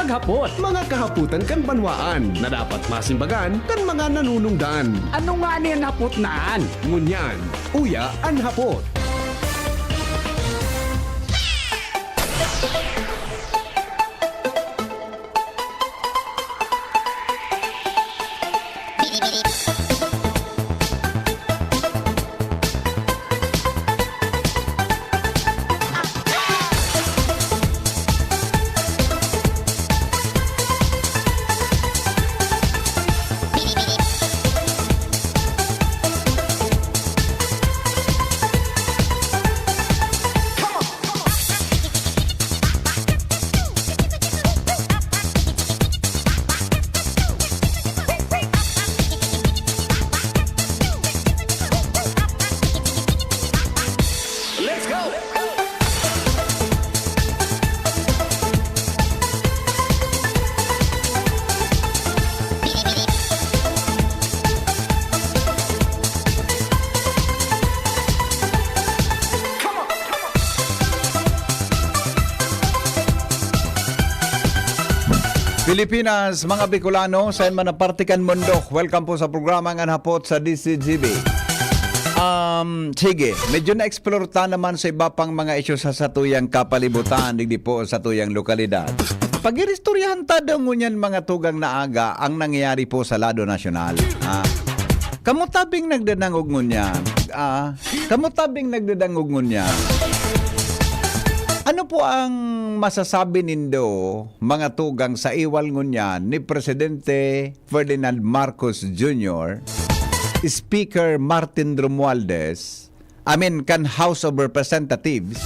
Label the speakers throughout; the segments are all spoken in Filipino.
Speaker 1: maghapot.
Speaker 2: Mga kahaputan kan banwaan na dapat masimbagan kan mga nanunungdan.
Speaker 1: Ano nga niyan hapot naan?
Speaker 2: Ngunyan, uya an hapot. Let's go!
Speaker 3: Pilipinas, mga Bicolano, sa man partikan mundo. Welcome po sa programa ng hapot sa DCGB. Sige, medyo na-explore ta naman sa iba pang mga isyu sa satuyang kapalibutan, digdi po sa tuyang lokalidad. Pag-iristoryahan ta daw ngunyan mga tugang na aga ang nangyayari po sa lado nasyonal. Kamutabing nagdadangog ngunyan. Kamutabing nagdadangog ngunyan. Ano po ang masasabi nindo mga tugang sa iwal ngunyan ni Presidente Ferdinand Marcos Jr., Speaker Martin Romualdez, kan House of Representatives,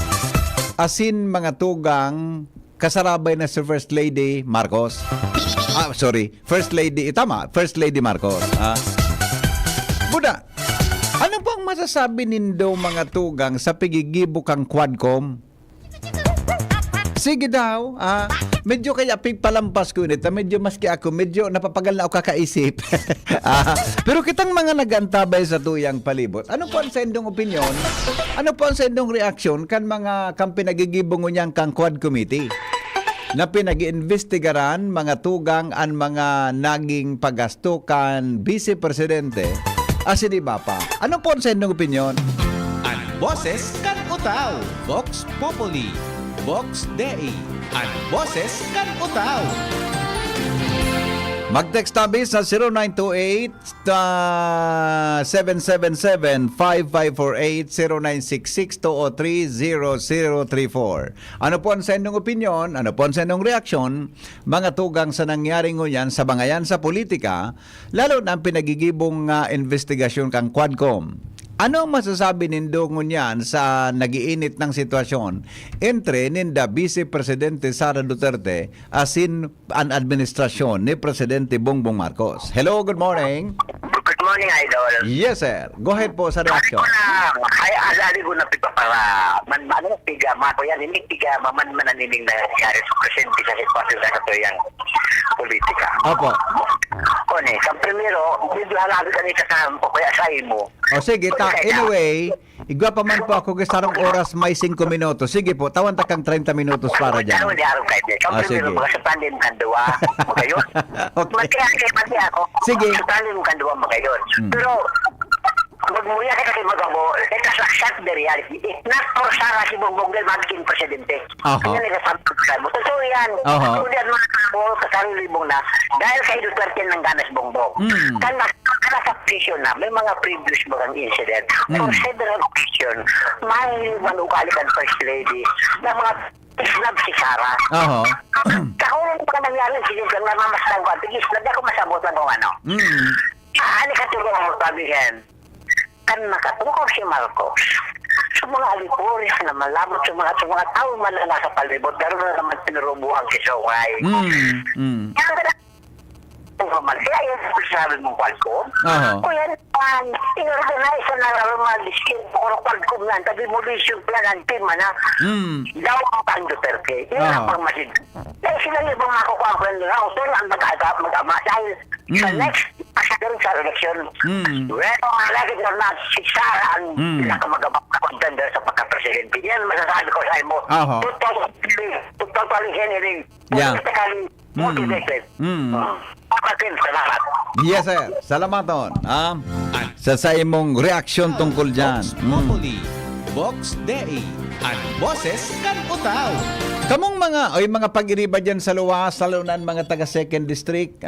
Speaker 3: asin mga tugang kasarabay na si First Lady Marcos. First Lady, tama, First Lady Marcos. Buda, ano po ang masasabi nindo mga tugang sa pigigibok ang Quadcom? Sige daw, medyo kaya palampas ko nito, medyo maski ako, medyo napapagal na ako kakaisip. Pero kitang mga nagantabay sa tuyang palibot, ano po ang sendong opinion? Ano po ang sendong reaksyon kan mga kang pinagigibong niyang kang Quad Committee? Na pinag-iimbestigaran mga tugang ang mga naging pagasto kan Vice Presidente asin iba pa. Ano po ang sendong opinion?
Speaker 4: Ang boses kan utaw, Vox Populi, Vox Dei, ang boses kan utaw.
Speaker 3: Mag-text tabi sa 0928-777-5548, 0966-203-0034. Ano po ang sendong opinion? Ano po ang sendong reaksyon? Mga tugang sa nangyari ngunyan sa bangayan sa politika, lalo na ang pinagigibong investigasyon kang Quadcom. Ano ang masasabi nindo ngunyan sa nagiinit ng sitwasyon entre ninda Vice Presidente Sara Duterte asin ang administrasyon ni Presidente Bongbong Marcos? Hello, good morning.
Speaker 5: Good morning, Idol.
Speaker 3: Yes, sir. Go ahead po sa reaction.
Speaker 5: Alali ko na pipa para pigama ko yan, hindi pigama man mananining na nangyari sa presidente sa sitwasyon sa katuyang politika.
Speaker 3: Opo.
Speaker 5: Kone, sa primero, medyo halabi ka ni kasampo kaya sa imo.
Speaker 3: O sige, anyway, igwa pa man po ako kasarang oras may 5 minutos. Sige po, tawan takang 30 minutos para dyan.
Speaker 5: Ano di araw kayo din? Sa primero,
Speaker 3: sige.
Speaker 5: mga sa pandem kanduwa, magayon.
Speaker 3: Okay.
Speaker 5: Magkaya pati ako.
Speaker 3: Sige.
Speaker 5: Sa pandem kanduwa, magayon. Pero, magmuya ka kasi magamo, let us accept the reality. If not for Sara si Bongbong Del magiging presidente.
Speaker 3: Aha.
Speaker 5: Kanya nagasabi ko sa mo. Totoo yan.
Speaker 3: Aha.
Speaker 5: Tulian mga tao, kasarili mong na, dahil kay Duterte ng ganas Bongbong. Kan nasa prison na, may mga previous mga incident. For several occasion, may manukalik ang First Lady na mga islab si Sara.
Speaker 3: Oho.
Speaker 5: Kakulang pa ka nangyari, sige, kung namamastan ko, at islab ako masabot lang kung ano. Ano ka tulong mo sabihin? Kan nakatukaw si Marcos sa mga alipurias na malabot sa mga tao man na nasa palibot, pero na naman pinurubuhan kisaway. Kaya ka na normal. Kaya yun sabi mong Qualcomm. Kaya inorganize na normal skin for Qualcomm na tabi-molisyon plan ang team na daw ang Duterte. Yun ang pagmasid. Kaya sila yung mga makukuha ko nila. So ang mag-ama dahil sa next pasagarin sa eleksyon. Well, lagi na na si Sara ang pinakamagabang na contender sa pagka-presidente. Yan masasabi ko sa mo. Totally genuine.
Speaker 3: Yeah.
Speaker 5: Politically Motivated. Patakin, salamat.
Speaker 3: Yes, sir. Salamaton. Sa imong reaksyon tungkol dyan.
Speaker 4: Vox Populi, Vox Dei, ang boses kan utaw.
Speaker 3: Kamong mga pag-iriba dyan sa luwas, salunan mga taga 2nd District,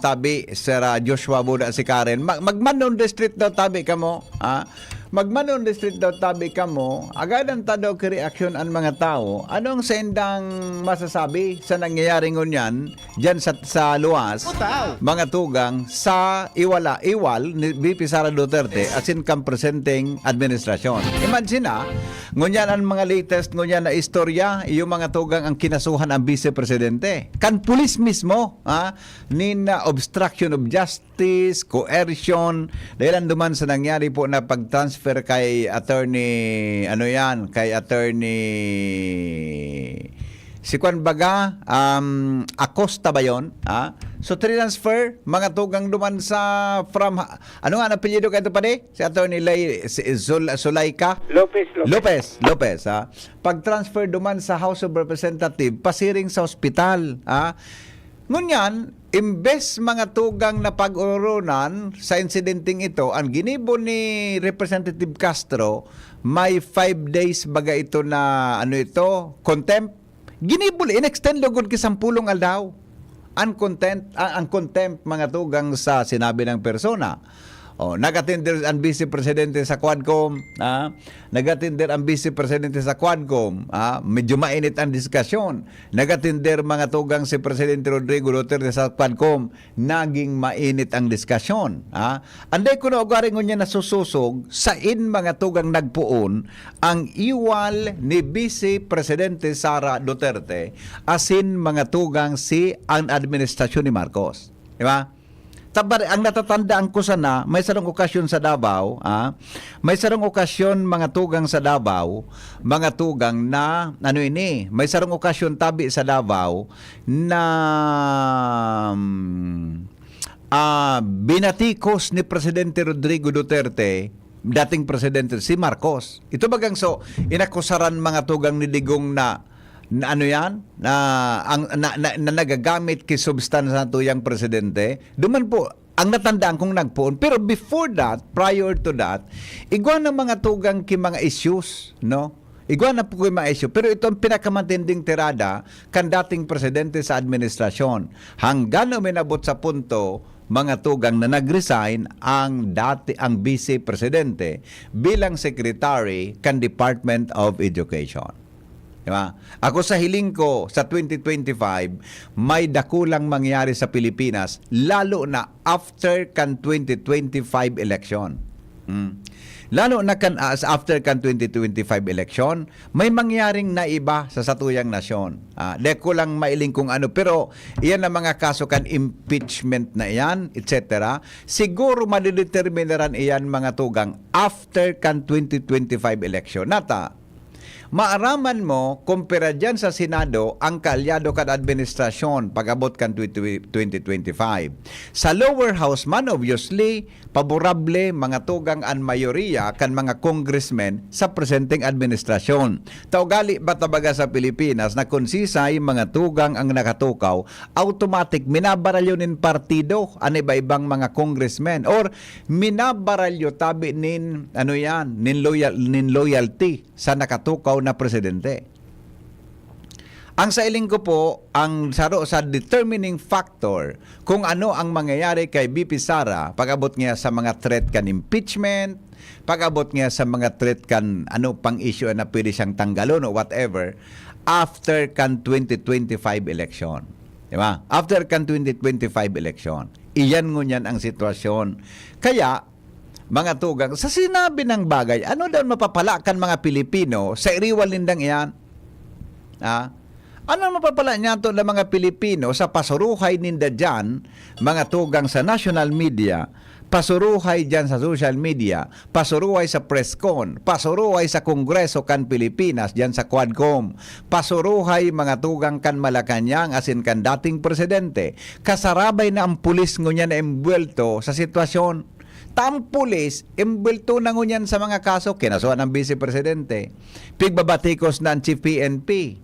Speaker 3: tabi, Sir Joshua Buda, si Karen. Magmanon District daw tabi kamo, Magmanon District daw tabi kamo, agadan ta daw ki-reaksyon ang mga tao. Anong sendang masasabi sa nangyayari ngunyan dyan sa luwas,
Speaker 4: Utaw.
Speaker 3: mga tugang sa iwal ni VP Sara Duterte as in kam presenting administrasyon. Imagine ngunyan ang mga latest ngunyan na istorya, yung mga tugang ang kinasuhan ang Vice Presidente. Kan pulis mismo, nin obstruction of justice, coercion, dahil duman sa nangyari po na pag-transfer kay attorney, kay attorney si Juan Baga, Acosta ba yun? So, transfer, mga tugang duman sa from, ano nga, apelyido kayo pa Si attorney Zulaika? Lopez. Pag-transfer duman sa House of Representatives, pasiring sa ospital. Ngunyan, imbes mga tugang na pag-urunan sa incidenting ito, ang ginibo ni Representative Castro, may 5 days baga ito na, contempt. Ginibol, in-extend lugod kisampulong aldaw. Ang contempt mga tugang sa sinabi ng persona. Nag-attender ang Vice Presidente sa Quadcom, nag-attender ang Vice Presidente sa Quadcom, medyo mainit ang diskusyon. Nag-attender mga tugang si Presidente Rodrigo Duterte sa Quadcom, naging mainit ang diskusyon. Anday ko na ugaring niya nasususog sa mga tugang nagpuon ang iwal ni Vice Presidente Sara Duterte asin mga tugang si ang administrasyon ni Marcos. Di ba? Ang natatandaan ko sana, may sarong okasyon sa Davao, may sarong okasyon mga tugang sa Davao, mga tugang na, may sarong okasyon tabi sa Davao na binatikos ni Presidente Rodrigo Duterte, dating Presidente, si Marcos. Ito bagang inakusaran mga tugang ni Digong na nagagamit kay substansya tuyang presidente. Duman po ang natandaan kong nagpuon. Pero before that, prior to that, igwa na mga tugang ki mga issues, no? Igwa na po kay mga issue. Pero ito ang pinakamatinding tirada kan dating presidente sa administrasyon. Hanggang uminabot sa punto mga tugang na nag-resign ang vice presidente bilang secretary kan Department of Education. Diba? Ako sa hiling ko sa 2025, may dakulang mangyari sa Pilipinas lalo na after kan 2025 election. Lalo na after kan 2025 election, may mangyaring naiba sa satuyang nasyon. De ko lang mailing kung ano, pero iyan ang mga kaso kan impeachment na iyan, etc. Siguro madideterminaran iyan mga tugang after kan 2025 election. Nata, maaraman mo, kumpara dyan sa Senado, ang kaalyado kan administrasyon pag-abot kan 2025. Sa lower house man, obviously, paborable mga tugang ang mayoriya kan mga congressmen sa presenting administrasyon. Taugali ba tabaga sa Pilipinas na konsisay mga tugang ang nakatukaw, automatic minabaralyo nin partido ang iba-ibang mga congressmen or minabaralyo tabi nin loyalty sa nakatukaw na presidente. Ang sailing ko po, ang saro sa determining factor kung ano ang mangyayari kay BP Sara pag-abot niya sa mga threat kan impeachment, pag-abot niya sa mga threat kan pang issue na pwede siyang tanggalon o whatever, after kan 2025 election. Diba? After kan 2025 election. Iyan ngunyan ang sitwasyon. Kaya, mga tugang, sa sinabi ng bagay, ano daw mapapala kan mga Pilipino sa iriwal nindang iyan? Ano mapapala niya to ng mga Pilipino sa pasuruhay ninda dyan, mga tugang sa national media, pasuruhay dyan sa social media, pasuruhay sa presscon, pasuruhay sa Kongreso kan Pilipinas dyan sa Quadcom, pasuruhay mga tugang kan Malacanang asin kan dating presidente, kasarabay na ang pulis ngunyan na embuelto sa sitwasyon. Tampulis, imbulto na ngunyan sa mga kaso, kinasuhan ng Vice Presidente. Pigbabatikos na ang Chief PNP.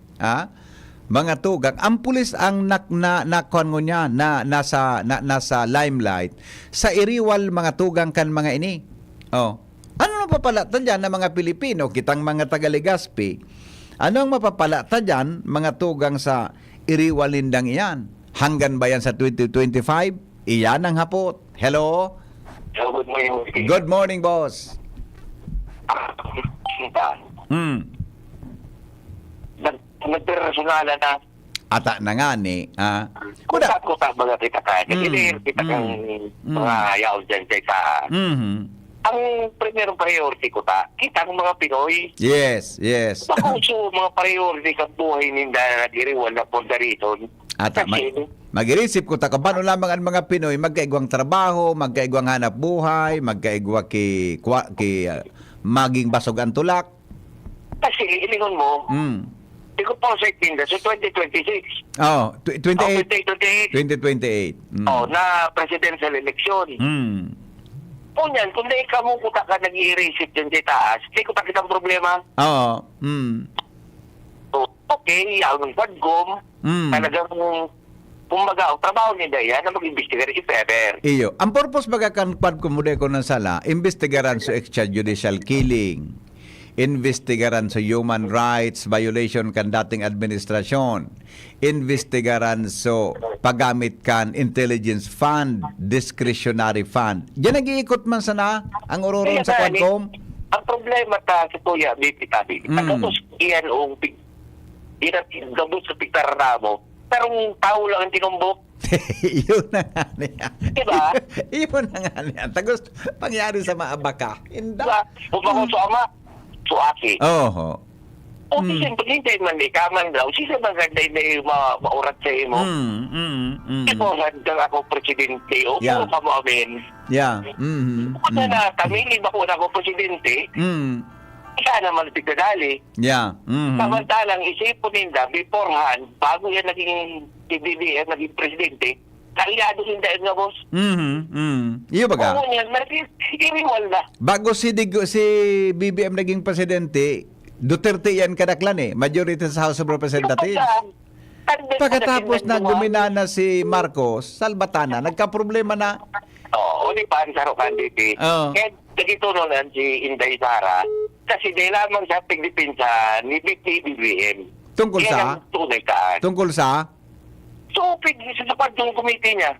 Speaker 3: mga tugang, ang pulis ang nakuan ngo niya na nasa limelight sa iriwal mga tugang kan mga ini. Oh. Ano ang mapapalatan dyan ng mga Pilipino, kitang mga taga-Legazpi? Ano ang mapapalatan dyan mga tugang sa iriwal lindang iyan? Hanggan ba yan sa 2025? Iyan ang hapot. Hello?
Speaker 5: Good morning.
Speaker 3: Good morning, boss. Hmm.
Speaker 5: Nagpersonala na.
Speaker 3: Ata na nga ni.
Speaker 5: Kuta mga kita ka. Hindi kita kang mga yaw dyan sa ang primerong priority ko kita ng mga Pinoy.
Speaker 3: Yes.
Speaker 5: Bakuso mga priority ka buhay ninda na diriwal na punta rito.
Speaker 3: Ata, mag-irisip ko paano lamang ang mga Pinoy magkaigwang trabaho, magkaigwang hanap buhay, magkaigwa ki maging basog ang tulak.
Speaker 5: Kasi ilingon mo, hindi ko po sa itinda so 2026.
Speaker 3: Oh, 28.
Speaker 5: 2028.
Speaker 3: 2028.
Speaker 5: Na presidential election. Punyan, kung di ka mo kuta ka nag-i-receive dyan sa taas, di ko takit ang problema.
Speaker 3: Oo.
Speaker 5: So, okay, yung Quadcom, talagang kumbaga, ang trabaho nila yan na mag-investigar if ever.
Speaker 3: Iyo. Ang purpose magakan Quadcom ko ng sala, investigaran sa extrajudicial killing. Investigaran sa human rights violation kan dating administrasyon. Investigaran sa paggamit kan intelligence fund, discretionary fund. Diyan nag-iikot man sana ang ururon sa Quadcom.
Speaker 5: Ang problema sa Kuya Bipitabi, tapos iyan o gabot sa piktara mo, pero tao lang ang tinumbok.
Speaker 3: Iyon na nga niya.
Speaker 5: Diba?
Speaker 3: Iyon na nga niya. Tagos, pangyari sa maabaka.
Speaker 5: Diba? Kung ako sa ama, so ate.
Speaker 3: Oo.
Speaker 5: O siyempre, hindi man di kaman daw. Sisa maganda na yung maurat sa imo. Ito, hanggang ako presidente. O, puro ka mo amin.
Speaker 3: Yeah.
Speaker 5: Kung na tamili ba kung ako presidente, isa naman tigdadali.
Speaker 3: Yeah.
Speaker 5: Samantalang isipon ninda, beforehand, bago yan naging BBM, naging presidente, kalyado hindi nga, boss.
Speaker 3: Iyo baga?
Speaker 5: Oo yan, iriwal na.
Speaker 3: Bago si BBM naging presidente, Duterte yan kadaklan majority sa House of Representatives. Pagkatapos na guminana si Marcos, Salbatana, nagka-problema na.
Speaker 5: Oo, di pa ang sarukan dito. Kaya dito noon si Inday Sara, kasi di lamang sa pagdipinsa ni BBM.
Speaker 3: Tungkol
Speaker 5: Yan
Speaker 3: sa?
Speaker 5: ang tunay kaan.
Speaker 3: Tungkol sa?
Speaker 5: So, sa sapat yung committee niya.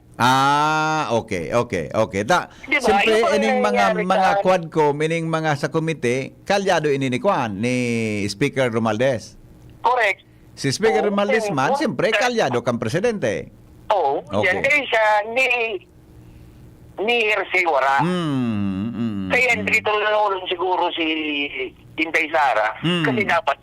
Speaker 3: Okay.
Speaker 5: Diba?
Speaker 3: Siyempre,
Speaker 5: Yung
Speaker 3: ining mga
Speaker 5: nangyayari
Speaker 3: Quadcom, ining mga sa komite, kalyado ininikuan ni Speaker Romualdez.
Speaker 5: Correct.
Speaker 3: Si Speaker
Speaker 5: Oo,
Speaker 3: Romualdez man,
Speaker 5: oo.
Speaker 3: siyempre, kalyado kang presidente.
Speaker 5: Oo.
Speaker 3: Okay.
Speaker 5: Yan kaya siya ni Hersey Wara. Kaya dito lang siguro si Inday Sara. Kasi dapat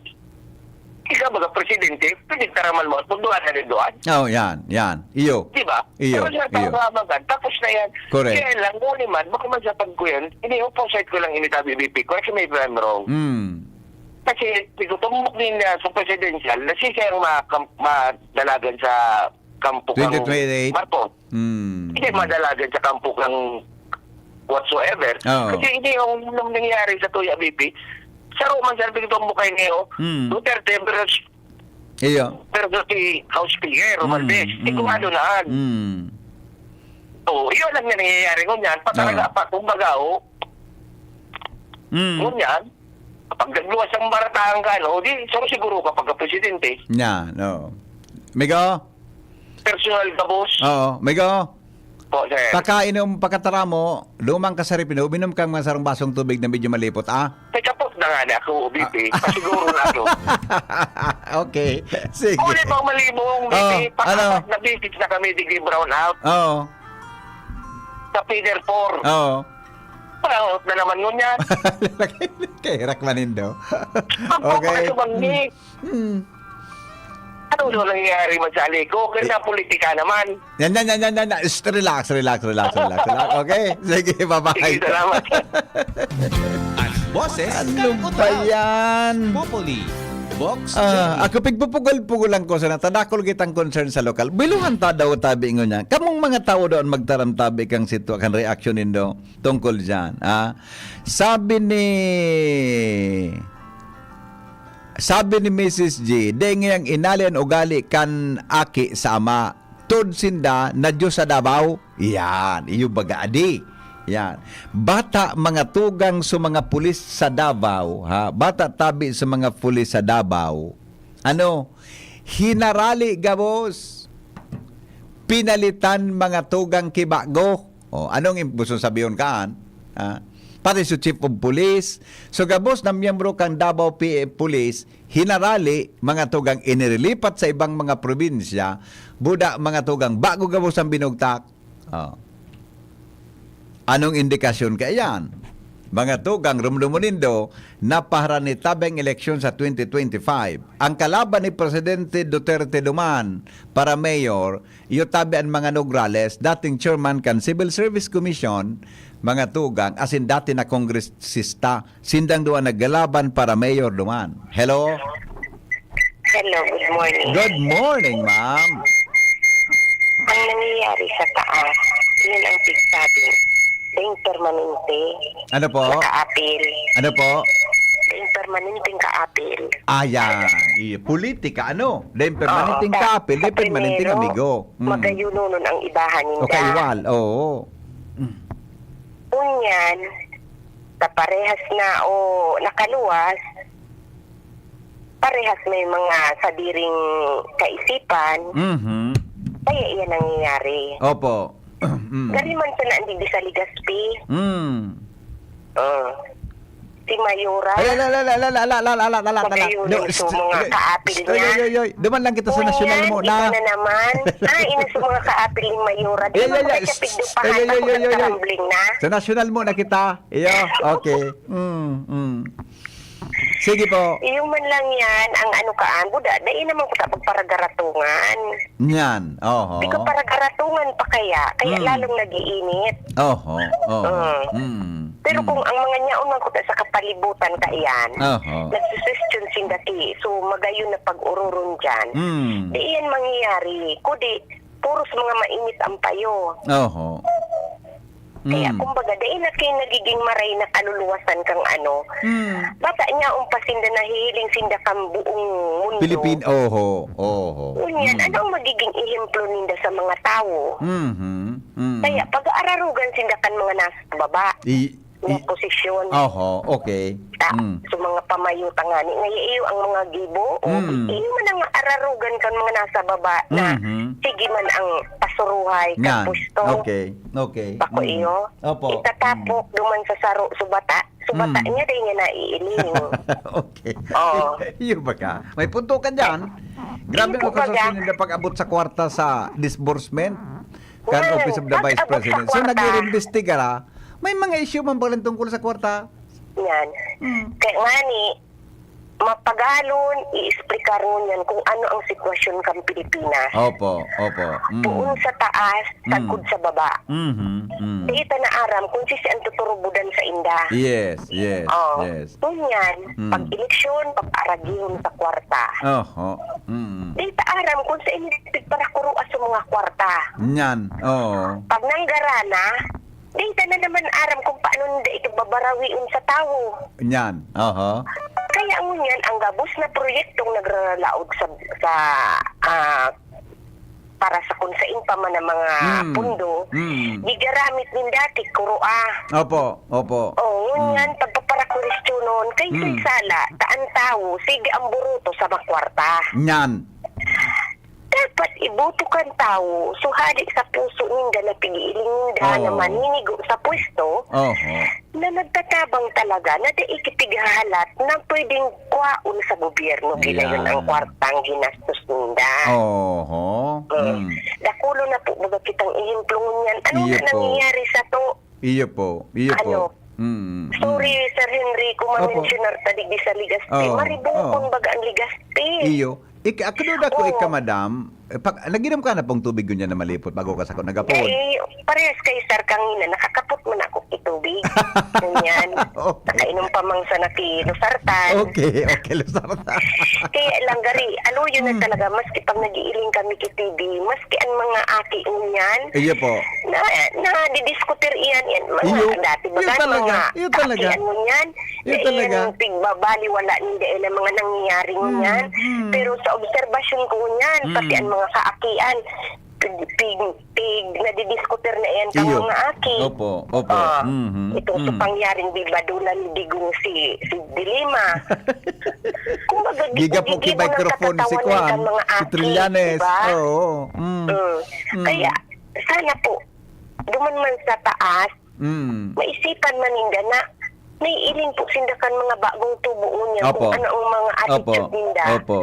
Speaker 5: ikaw baga presidente, pwede taraman mo at magduan na rin doon.
Speaker 3: Oh, yan. Iyo.
Speaker 5: Diba?
Speaker 3: Iyo.
Speaker 5: Pero siya tamagan, tapos na yan.
Speaker 3: Correct.
Speaker 5: Kaya lang, ngunit man, baka man sa pag ko yan, ini-opposite ko lang initabi BP. Correct me if I'm wrong. Kasi, tumbok din sa presidential, na siya yung madalagan sa kampuk ng
Speaker 3: 2028?
Speaker 5: Marcos. Hindi madalagan sa kampuk ng whatsoever.
Speaker 3: Oo.
Speaker 5: Kasi hindi yung nangyayari sa Tuya BP, sa Roman Salving tumbok kayo niyo, Duterte,
Speaker 3: Iyo.
Speaker 5: pero si House Speaker, Romualdez, ano naan. So, yun lang na nangyayari ngunyan. Patalaga pa, kumbaga, ngunyan, kapag nagluwas ang barataan ka, di, siguro kapag presidente,
Speaker 3: Yan, no. Migo?
Speaker 5: personal ka, boss.
Speaker 3: Oo. Migo?
Speaker 5: Po, sir.
Speaker 3: Pagkainom pagkatara mo, lumang ka sa rep, uminom kang masarang basong tubig na medyo malipot,
Speaker 5: Tapos na nga na ako, BP. Pasiguro na ako.
Speaker 3: Okay. Sige.
Speaker 5: Kung ulit pang malibong, BP,
Speaker 3: ano?
Speaker 5: na BP na kami, degree brown out,
Speaker 3: Oo.
Speaker 5: sa Peter 4.
Speaker 3: Oo.
Speaker 5: Parang na naman ngunyan.
Speaker 3: Kay Rakmanindo.
Speaker 5: Okay.
Speaker 3: Okay.
Speaker 5: Ano nung nangyayari man sa aliko? Kaya politika naman.
Speaker 3: Yan. Relax. Okay? Sige, bye-bye.
Speaker 5: Sige, salamat.
Speaker 4: Ang boses
Speaker 3: Ano
Speaker 4: kan
Speaker 3: ba
Speaker 4: utaw.
Speaker 3: yan?
Speaker 4: Popoli. Vox
Speaker 3: Ako pigpupugol-pugulan ko sa natadakol kitang concern sa lokal. Biluhan ta daw tabi ngo niya. Kamong mga tao doon magtaram tabi kang sitwa kan reaction nindo tungkol diyan. Sabi ni Sabi ni Mrs. G, di ngayang inalian ugali kan aki sa ama. Tod sinda na Diyos sa Davao. Yan, iyo baga adi. Yan. Bata mga tugang sa mga pulis sa Davao, ha? Bata tabi sa mga pulis sa Davao. Ano? Hinarali gabos. Pinalitan mga tugang kibago. O, anong gusto sabihin kaan? Ha? Pati sa Chief of Police. So gabos na miyembro kang Davao PA Police, hinarali mga tugang inirilipat sa ibang mga probinsya, buda mga tugang bago gabos ang binugtak. Oh. Anong indikasyon kayan? Mga tugang rumlumunindo na paharani tabeng eleksyon sa 2025. Ang kalaban ni Presidente Duterte duman para mayor, iyo tabi ang mga Nograles, dating chairman kan Civil Service Commission, mga tugang, asin dati na kongresista, sindang doon naggalaban para mayor duman. Hello?
Speaker 5: Hello, good morning.
Speaker 3: Good morning, ma'am.
Speaker 5: Ang nangyayari sa taas, yun ang pigsabing. Daing permanente.
Speaker 3: Ano po?
Speaker 5: Naka-apil.
Speaker 3: Ano po?
Speaker 5: Daing permanenteng ka-apil.
Speaker 3: Ayan. Politika, ano? Dahil permanenteng kapil, dahil permanenteng amigo.
Speaker 5: Magayuno nun ang ibahan ninda.
Speaker 3: Okay, wal. Oo.
Speaker 5: Unyan, sa parehas na o nakaluwas, parehas may mga sadiring kaisipan, kaya iyan nangyayari.
Speaker 3: Opo.
Speaker 5: Galiman sa naandig sa Ligaspi, si Mayura, magayuno sa mga kaapil niya.
Speaker 3: Duman lang kita sa nasyonal mo
Speaker 5: Iba
Speaker 3: na.
Speaker 5: na naman. Ina sa mga kaapil ni Mayura. Di ba magkapigdupahan ako nagkarambling na?
Speaker 3: Sa nasyonal mo na kita. Iyo, okay. Sige po.
Speaker 5: Yung man lang yan, ang ano kaan, buda, dahil naman ko tapag paragaratungan.
Speaker 3: Yan. Oho.
Speaker 5: Di ko paragaratungan pa kaya lalong nag-iinit.
Speaker 3: Oho.
Speaker 5: Pero kung ang mga nyaon man ko sa kapalibutan ka iyan,
Speaker 3: Oho.
Speaker 5: nagsusestyon sindaki, so magayon na pag-ururun dyan, di iyan mangyayari. Kundi, puros mga mainit ang payo.
Speaker 3: Oho.
Speaker 5: Kaya kumbaga, dahil na kayo nagiging maray na kaluluwasan kang ano, bata niya pasinda na hihiling sinda kang buong mundo.
Speaker 3: Pilipin, oho.
Speaker 5: Unyan, ano ang magiging ihemplo ninda sa mga tao? Kaya pag-aararugan sinda kan mga nasa baba, na posisyon.
Speaker 3: Oho, okay.
Speaker 5: So mga pamayuta nga ni ngayon ang mga gibo, iyo man ang ararugan kan mga nasa baba na sige man ang pasuruhay kan pusto.
Speaker 3: Okay.
Speaker 5: Bako iyo.
Speaker 3: Opo.
Speaker 5: Itatapok duman sa saro subata niya dahil niya naiiling.
Speaker 3: Okay.
Speaker 5: Oo.
Speaker 3: Iyo ba ka? May punto ka dyan. Grabe
Speaker 5: Iyo
Speaker 3: mo
Speaker 5: ba ka?
Speaker 3: kasusunod na pag-abot sa kwarta sa disbursement kan
Speaker 5: Well,
Speaker 3: Office of the Vice
Speaker 5: pag-abot sa
Speaker 3: President. So
Speaker 5: kwarta.
Speaker 3: nag-iimbestiga ra. May mga issue man pala tungkol sa kwarta.
Speaker 5: Yan. Kaya nga ni, mapagalon, i-explicar mo yan kung ano ang sitwasyon kang Pilipinas.
Speaker 3: Opo.
Speaker 5: Tuon sa taas, sagod sa baba. Di ita na aram kung sisi ang tuturubudan sa inda.
Speaker 3: Yes.
Speaker 5: Tunyan, pag-eleksyon, pag-aragihon sa kwarta.
Speaker 3: Oho.
Speaker 5: Di ita aram kung sa inipid para kuruas sa mga kwarta.
Speaker 3: Yan. Oo.
Speaker 5: Pag nanggarana, di ita na naman aram kung paano nila ito babarawiin sa tao.
Speaker 3: Yan. Oho.
Speaker 5: Kaya ngunyan, ang gabos na proyektong nagralaod sa para sa kung sain pa man ang mga pundo, gigaramit din dati, kurua.
Speaker 3: Opo.
Speaker 5: Ngunyan, pagpaparakuristyonon, kay sala, taan tao, sige ang buruto sa makwarta.
Speaker 3: Yan.
Speaker 5: Dapat ibutukan tao, suhali sa puso ninda na pigiiling ninda na maninigo sa pwesto,
Speaker 3: Oho.
Speaker 5: na nagtatabang talaga na di ikipighahalat na pwedeng kwaon sa gobyerno gila yun ang kwartang ginastos ninda.
Speaker 3: Oho.
Speaker 5: Dakulo na po baga kitang ihimplong niyan. Ano
Speaker 3: Iyo
Speaker 5: na
Speaker 3: po.
Speaker 5: nangyayari sa to?
Speaker 3: Iyo po.
Speaker 5: Ano? Sorry, Sir Henry, kung ma-mentionar ta digdi sa Ligaspi. Maribukon baga ang Ligaspi.
Speaker 3: Iyo. Akaduda ko madam. Pag naginom ka na pong tubig ganyan na malipot bago ka sa nagapod.
Speaker 5: Parehas kay Sir Kangina, nakakapot man ako itubig. Ganyan. Nakainom pa mang sa nakilusartan.
Speaker 3: Okay, lusartan.
Speaker 5: Kaya lang gari, yun na talaga, maski pag nag-iiling kami kay TV, maski ang mga aki niyan,
Speaker 3: Iyo po.
Speaker 5: na didiskutir iyan mga
Speaker 3: Iyo,
Speaker 5: dati
Speaker 3: iyo
Speaker 5: baga
Speaker 3: talaga,
Speaker 5: mga
Speaker 3: iyo talaga.
Speaker 5: kaakian mo niyan
Speaker 3: Iyo talaga.
Speaker 5: yung pigbabali wala hindi na mga nangyayari niyan pero sa obserbasyon ko niyan pati ang mga kaakian pig na didiskutir na iyan kang
Speaker 3: Iyo.
Speaker 5: mga aki.
Speaker 3: Opo, opo.
Speaker 5: Itong sa pangyaring bibadulan digong si Dilima. Kumbaga,
Speaker 3: Giga po ki microphone si Kwan, si Trillanes. Oo.
Speaker 5: Kaya, sana po, duman man sa taas, maisipan man ninda na naiilin po sindakan mga bagong tubo niya
Speaker 3: Opo.
Speaker 5: kung ano ang mga attitude ninda.
Speaker 3: Opo.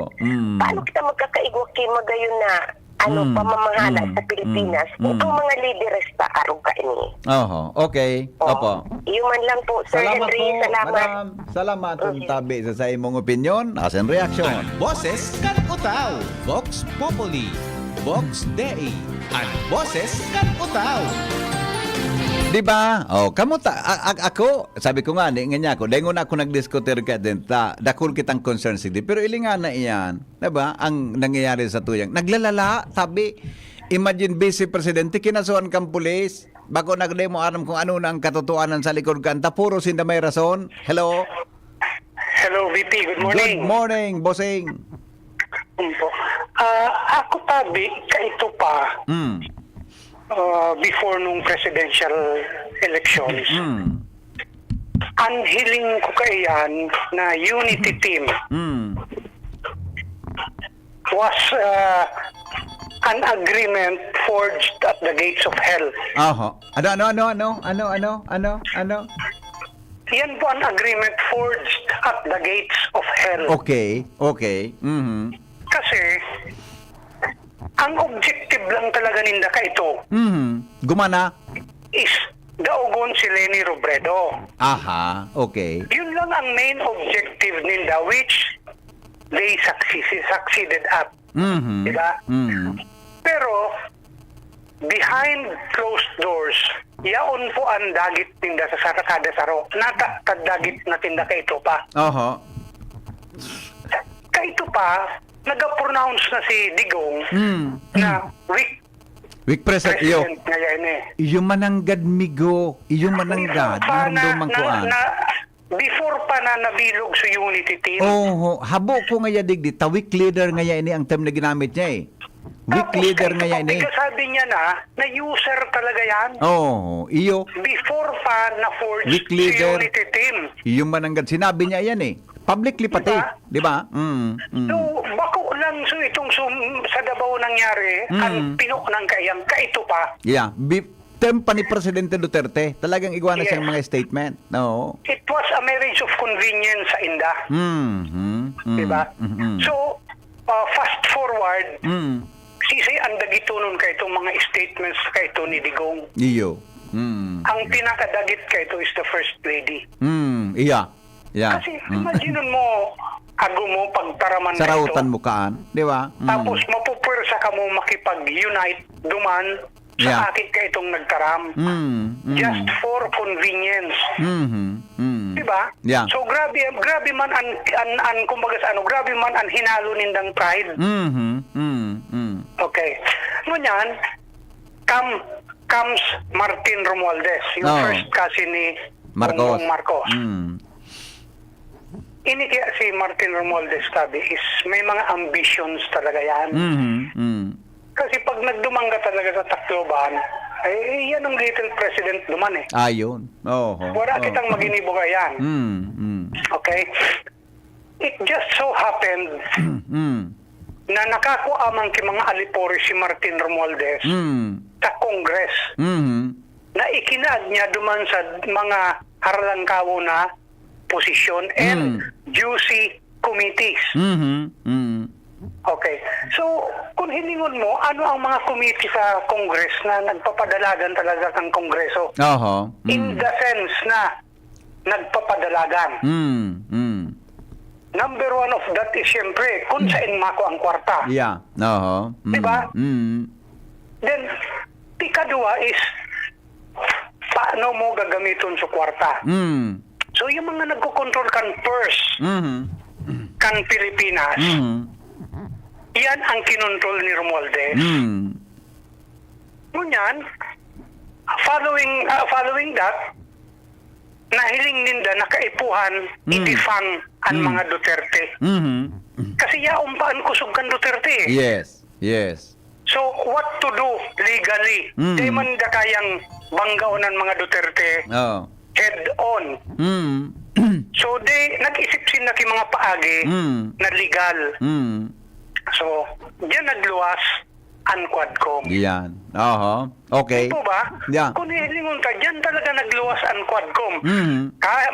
Speaker 5: Paano kita magkakaigwaki magayon na pamamahala sa Pilipinas kung ang mga leaders pa araw ka ini.
Speaker 3: Oho, okay. Opo.
Speaker 5: Iyon man lang po, Sir Henry. Salamat.
Speaker 3: Madam. Salamat kung tabi sa imong opinion. As in reaction.
Speaker 4: Boses kan utaw, Vox Populi, Vox Dei, ang boses kan utaw.
Speaker 3: Di ba? Oh, kamuta ako, sabi ko nga ni nga ako, dengon ako nagdiskutir ka din ta, dakol kitang concern sigdi. Pero ilingan na iyan, 'di ba? Ang nangyayari sa tuyang, naglalala, sabi, imagine Vice Presidente kinasuhan kang pulis, bako nagdemo aram kung ano na ang katotohanan sa likod kanta, puro sinda may rason. Hello.
Speaker 6: Hello, VP. Good morning.
Speaker 3: Good morning, bossing.
Speaker 6: Ako tabi, kaito pa, before nung presidential elections, ang hiling ko kaiyan na unity team was an agreement forged at the gates of hell.
Speaker 3: Ano?
Speaker 6: Yan po ang agreement forged at the gates of hell.
Speaker 3: Okay.
Speaker 6: Kasi, ang objective lang talaga ninda ka ito
Speaker 3: Gumana.
Speaker 6: is daugon si Leni Robredo.
Speaker 3: Aha, okay.
Speaker 6: Yun lang ang main objective ninda which they succeeded at. Diba? Pero, behind closed doors, yaon po ang dagit ninda sa kada saro. Tadagit na tinda ka ito pa.
Speaker 3: Oho.
Speaker 6: Kaito pa, nag-pronounce na si Digong na
Speaker 3: Weak president. Iyo.
Speaker 6: president ngayon eh.
Speaker 3: Iyo mananggad migo. Iyo mananggad. Naramdaman ko
Speaker 6: before pa na nabilog sa unity team.
Speaker 3: Oh, habo ko nga digdi. Weak leader nga ini ang term na ginamit niya eh. Weak
Speaker 6: Tapos,
Speaker 3: leader nga
Speaker 6: kahit
Speaker 3: ini.
Speaker 6: sabi niya na user talaga yan.
Speaker 3: Oh, iyo.
Speaker 6: Before pa na forge
Speaker 3: Weak
Speaker 6: si
Speaker 3: leader.
Speaker 6: unity team.
Speaker 3: Iyo mananggad. Sinabi niya yan eh. Publicly pati. Di ba?
Speaker 6: So, bako lang so itong sa Davao nangyari, ang pinok ng kayang kaito pa.
Speaker 3: Yeah. Term pa ni Presidente Duterte. Talagang igwa na
Speaker 6: Yes.
Speaker 3: siyang mga statement. No.
Speaker 6: It was a marriage of convenience sa inda. Diba? So, fast forward, sisay ang dagitunon kay itong mga statements kay ito ni Digong.
Speaker 3: Iyo.
Speaker 6: Ang pinakadagit kay ito is the First Lady.
Speaker 3: Iya. Yeah.
Speaker 6: Kasi imagine mo, ago mo pagtaraman na
Speaker 3: Sarautan
Speaker 6: ito.
Speaker 3: mo kaan. Di ba?
Speaker 6: Tapos mapupwersa ka mo makipag-unite, duman,
Speaker 3: Yeah.
Speaker 6: sa akin ka itong nagtaram. Just for convenience. Diba?
Speaker 3: Yeah.
Speaker 6: So grabe man an kumbaga sa ano, grabe man ang hinalo nindang pride. Okay. Ngunyan, comes Martin Romualdez, yung first cousin ni Bongbong Marcos. Ini kaya si Martin Romualdez sabi is may mga ambitions talaga yan. Kasi pag nagdumang ka talaga sa Tacloban, ay yan ang little president duman eh.
Speaker 3: Ayun.
Speaker 6: Wala kitang maginibuga yan. Okay? It just so happened na nakakuamang ki mga alipori si Martin Romualdez sa Congress na ikinaad niya duman sa mga haralangkawo na posisyon and juicy committees. Okay. So, kung hiningon mo, ano ang mga committee sa Congress na nagpapadalagan talaga ng Kongreso? In the sense na nagpapadalagan. Number one of that is siyempre, kung saan mako ang kwarta.
Speaker 3: Yeah.
Speaker 6: Diba? Then, pikadua is, paano mo gagamiton sa kwarta? So, yung mga nagko-control kan purse, kan Pilipinas, yan ang kinontrol ni Romualdez. Ngunyan, Following that, nahiling ninda nakaipuhan i-defang ang mga Duterte. Kasi yaumpaan kusog kan Duterte.
Speaker 3: Yes. Yes.
Speaker 6: So, what to do legally? Di man da kayang banggaon ng mga Duterte
Speaker 3: Oh.
Speaker 6: head on. So, nag-isip sila ki mga paagi na legal. So, diyan nagluwas ang Quadcom.
Speaker 3: Yan. Oho. Okay.
Speaker 6: Po ba?
Speaker 3: Yeah.
Speaker 6: Kung hilingon ka, diyan talaga nagluwas ang Quadcom.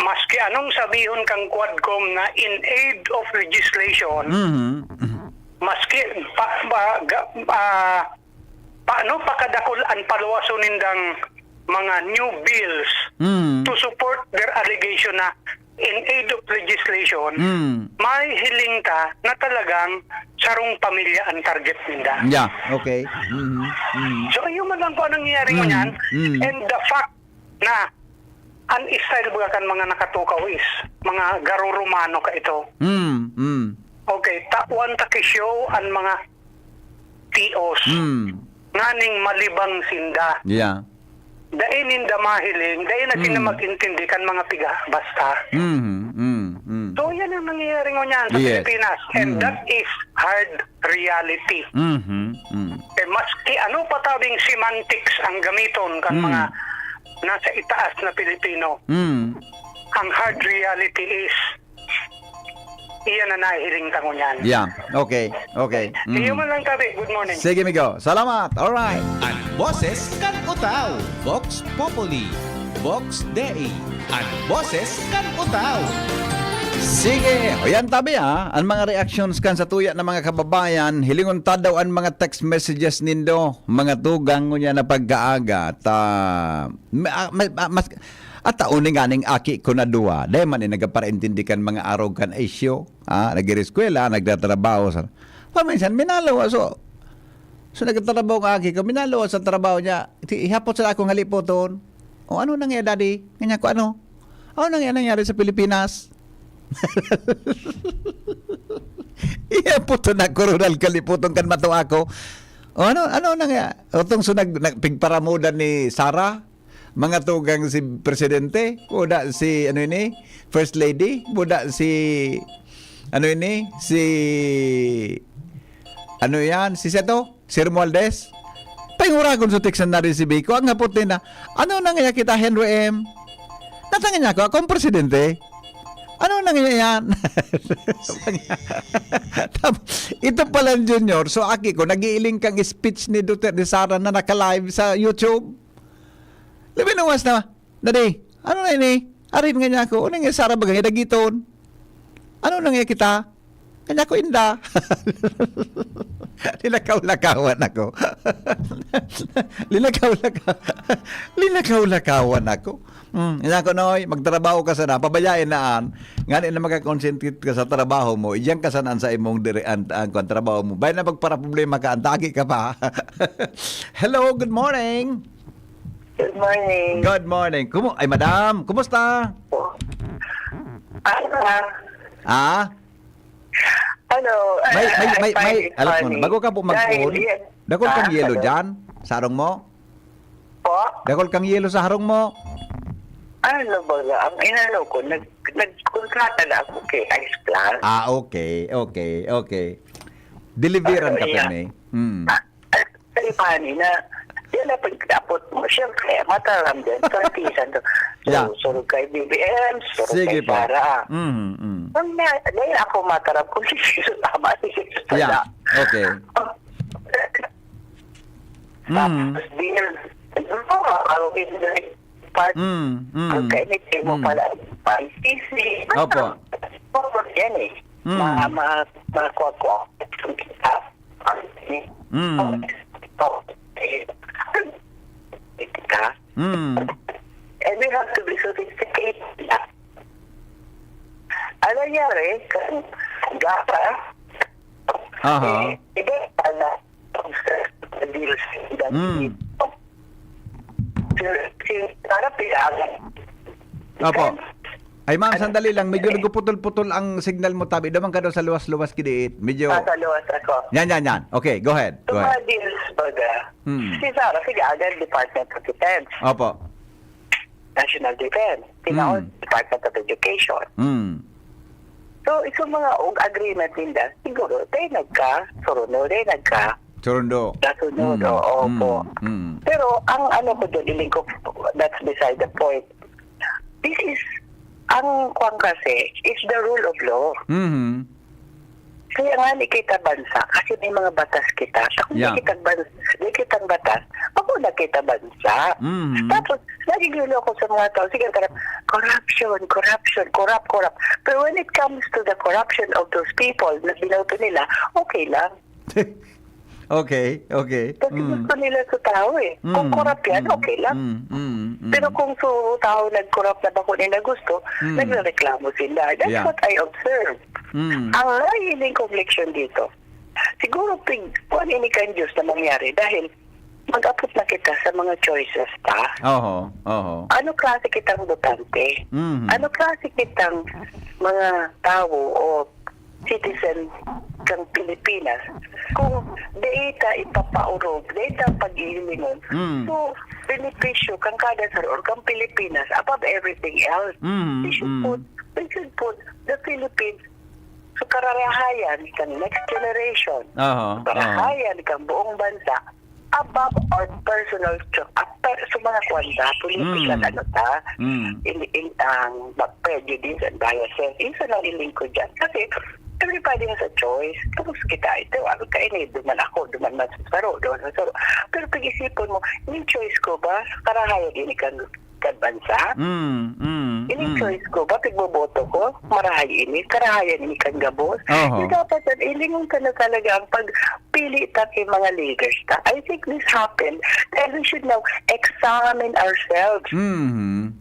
Speaker 6: Maski anong sabihon kang Quadcom na in aid of legislation, maski paano pakadakol ang paluwason ng mga new bills to support their allegation na in aid of legislation, may hiling ta na talagang sarong pamilya ang target ninda.
Speaker 3: Yeah. Okay.
Speaker 6: So, ayun man lang po ang nangyayari mo yan. And the fact na un-style ba kan mga nakatukaw is, mga garurumano ka ito. Okay, tapuan takisyo ang mga TOs. Nganing malibang sinda.
Speaker 3: Yeah.
Speaker 6: Dain ninda mahiling, dain natin na mag-intindi kan mga piga, basta. So, yan ang nangyayari mo niyan sa
Speaker 3: Yes.
Speaker 6: Pilipinas. And that is hard reality. Eh, maski ano pa tabing semantics ang gamiton kan mga nasa itaas na Pilipino, ang hard reality is iyan na nahiling tango niyan.
Speaker 3: Yeah. Okay. Okay.
Speaker 6: Iyo man lang tabi. Good morning.
Speaker 3: Sige, Migo. Salamat. Alright.
Speaker 4: Ang boses kan utaw, Vox Populi, Vox Dei. Ang boses kan utaw.
Speaker 3: Sige. O yan tabi ang mga reactions kan sa tuya ng mga kababayan, hilingon ta daw ang mga text messages nindo, mga tugang niya na pagkaaga. At tauni ganing aki ko na duwa. Dahil man nagaparintindikan mga araw kan isyo. Nag-eskwela, nagtatrabaho. Paminsan, minalawa. So nagtatrabaho ng aki ko, minalawa sa trabaho niya. Ihapot sa akong halipoton. O ano nangyari, daddy? Ganyan ko, ano? Ano nangyari sa Pilipinas? Ihapot na koronal kalipoton kan mato ako. O ano nangyari? O itong pigparamudan ni Sarah? Mga tugang si Presidente, buda si First Lady, buda si Seto, si Romualdez. Panguragon sa teksan na rin si Biko, ang hapot na, ano nangyayari kita, Henry M? Natangin niya ako, akong Presidente. Ano nangyayari yan? Ito pala Junior, so aki ko, nag-iiling kang speech ni Duterte Sara na naka-live sa YouTube. Luminuwas na, Daddy, ano na ini? Arin nga niya ako, ano nga Sara bagay, dagiton? Ano na nga kita? Kanya ko inda. Linakaw-lakawan ako. Linakaw-lakawan ako. Kanya ko, Noy, magtrabaho ka sana, pabayain naan. Ngayon na magkakonsentrate ka sa trabaho mo, iyan ka sanaan sa imong ang trabaho mo. Bayan na magpara problema ka, antagi ka pa. Hello, good morning.
Speaker 5: Good morning.
Speaker 3: Good morning. Ay, madam, kumusta? May, alam mo na, bago ka po mag-phone, dakol kang yelo dyan, sa harong mo?
Speaker 5: Po?
Speaker 3: Dakol kang yelo sa harong mo?
Speaker 5: Ano ba nga? Ang inano ko, nagkontrata na ako kay Ice Plus.
Speaker 3: Okay. Deliveran ka pa ni.
Speaker 5: Kaya pani na, yan na pagkapot mo, siyempre, mataram din, kantisan to.
Speaker 3: Yeah.
Speaker 5: Surog kay BBM, surog
Speaker 3: Sige
Speaker 5: kay
Speaker 3: pa.
Speaker 5: Sara. Dahil ako matarap kung sisiso tama, sisiso tama.
Speaker 3: Yeah, okay.
Speaker 5: Tapos din, parang part, pagkainit mo pala, paisisi.
Speaker 3: Opo.
Speaker 5: Yan eh. Makuha-kuha. And we have to be sophisticated. Ano nangyari? Gapa. Iba pala. Deals. Para pinagan.
Speaker 3: Opo. Ay ma'am, sandali lang. Medyo nagputol-putol ang signal mo, tabi. Daman ka daw sa luwas-luwas kidiit. Medyo...
Speaker 5: Sa luwas ako.
Speaker 3: Yan. Okay, go ahead.
Speaker 5: Sa mga deals baga, si Sarah, sige, agad Department of Defense,
Speaker 3: Opo.
Speaker 5: National Defense, Department of Education. So, itong mga agreement nila, siguro, tayo nagka-suruno, tayo
Speaker 3: Surundo.
Speaker 5: nagka-nasunod, opo. Pero, ang ano ko doon, iling ko, that's beside the point. This is, ang kwan kasi, is the rule of law. Kaya nga, di kita bansa, kasi may mga batas kita. Sa kung
Speaker 3: Yeah.
Speaker 5: di kitang batas, ako na kita bansa. Tapos, nagigulo ko sa mga tao, sige, corruption. Pero when it comes to the corruption of those people na binoto nila, okay lang.
Speaker 3: Okay.
Speaker 5: Kasi gusto nila sa tao eh. Kung corrupt yan, okay lang. Pero kung so tao nag-corrupt na bako nila gusto, nagreklamo sila. That's
Speaker 3: Yeah.
Speaker 5: what I observed. Ang naiiling confliction dito, siguro kung ini kan Diyos na mangyari dahil mag-apot na kita sa mga choices ta.
Speaker 3: Oho.
Speaker 5: Ano klase kitang botante? Ano klase kitang mga tao o citizen kang Pilipinas kung data ipapaurog, data pag-iilingon. So, benepisyo kang kada sa or kang Pilipinas above everything else. We should put the Philippines sa kararahayan kang next generation. Kararahayan kang buong bansa above our personal sa mga kwanta, political ang prejudice and biases. Isa lang iling ko dyan. Kasi everybody has a choice. Tapos kita, ito, duman man sa saro. Pero pag-isipon mo, yung choice ko ba, karahayan ini kan bansa? Yung choice ko ba, pagboboto ko, karahayan ini kan gabos? Yung dapat, ilingon ka na talaga ang pagpili yung mga leaders. I think this happened and we should now examine ourselves.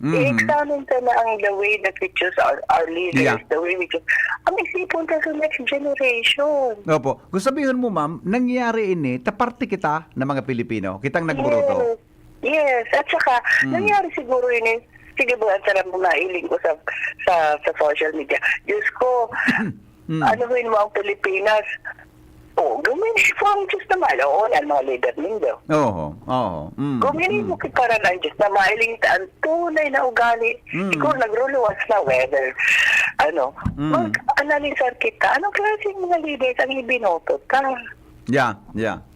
Speaker 5: I-examine ka na ang the way that we choose our leaders, the way we choose. Ang isipon ka sa next generation.
Speaker 3: Opo. Kung sabihin mo, ma'am, nangyari ini, taparte kita na mga Pilipino, kitang nagburuto.
Speaker 5: Yes. At saka, nangyari siguro yun sige ba, ang sarap mo nailing ko sa social media. Diyos ko, anuhin mo ang Pilipinas? Gumini po ang Diyos naman. Yan mga leader nindo. Gumini mo para ng Diyos na mailing ang tunay na ugali. Siguro nagruluwas na whether, mag-analisan kita. Anong klase mga leaders ang ibinoto ka?
Speaker 3: Yeah.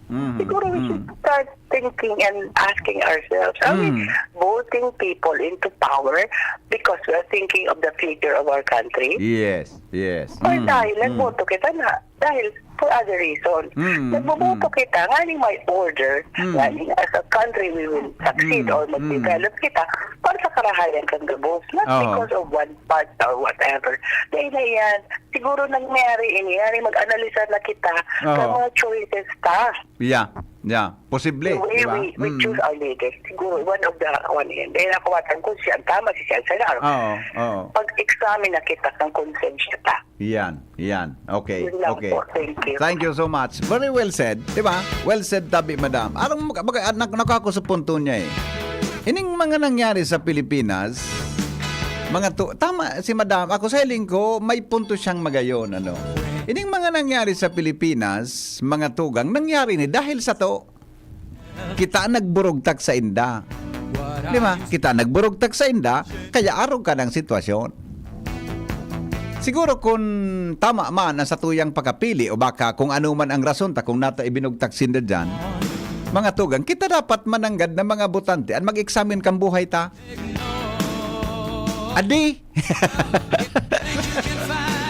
Speaker 5: Siguro we should start thinking and asking ourselves, are we voting people into power because we are thinking of the future of our country?
Speaker 3: Yes.
Speaker 5: Or dahil nagboto kita na, dahil for other reasons. Nagboboto kita, ngayon may order, ngayon as a country we will succeed or mag-develop kita para sa karahayan kang gabos, not because of one part or whatever. Dahil na yan, siguro nangyari mag-analisa na kita sa mga choices ta.
Speaker 3: Yeah. Posible.
Speaker 5: The way
Speaker 3: diba?
Speaker 5: we choose our leaders, siguro one of the yan. Dahil ako watan kung siya tama, si siya salar. Pag-examine na kita ng konsensya ta.
Speaker 3: Yan. Okay.
Speaker 5: Yun lang po. Thank you.
Speaker 3: Thank you so much. Very well said. Diba? Well said, tabi, madam. Arang nakako sa punto niya eh. Ining mga nangyari sa Pilipinas, tama si madam, ako sa hiling ko, may punto siyang magayon, Ining mga nangyari sa Pilipinas, mga tugang, nangyari ni dahil sa to, kita nagburugtak sa inda. Di ba? Kita nagburugtak sa inda, kaya araw ka ng sitwasyon. Siguro kung tama man ang satuyang pagkapili o baka kung ano man ang rason ta kung nata ibinugtak sinda dyan, mga tugang, kita dapat mananggad na mga botante at mag-examine kang buhay ta. Adi!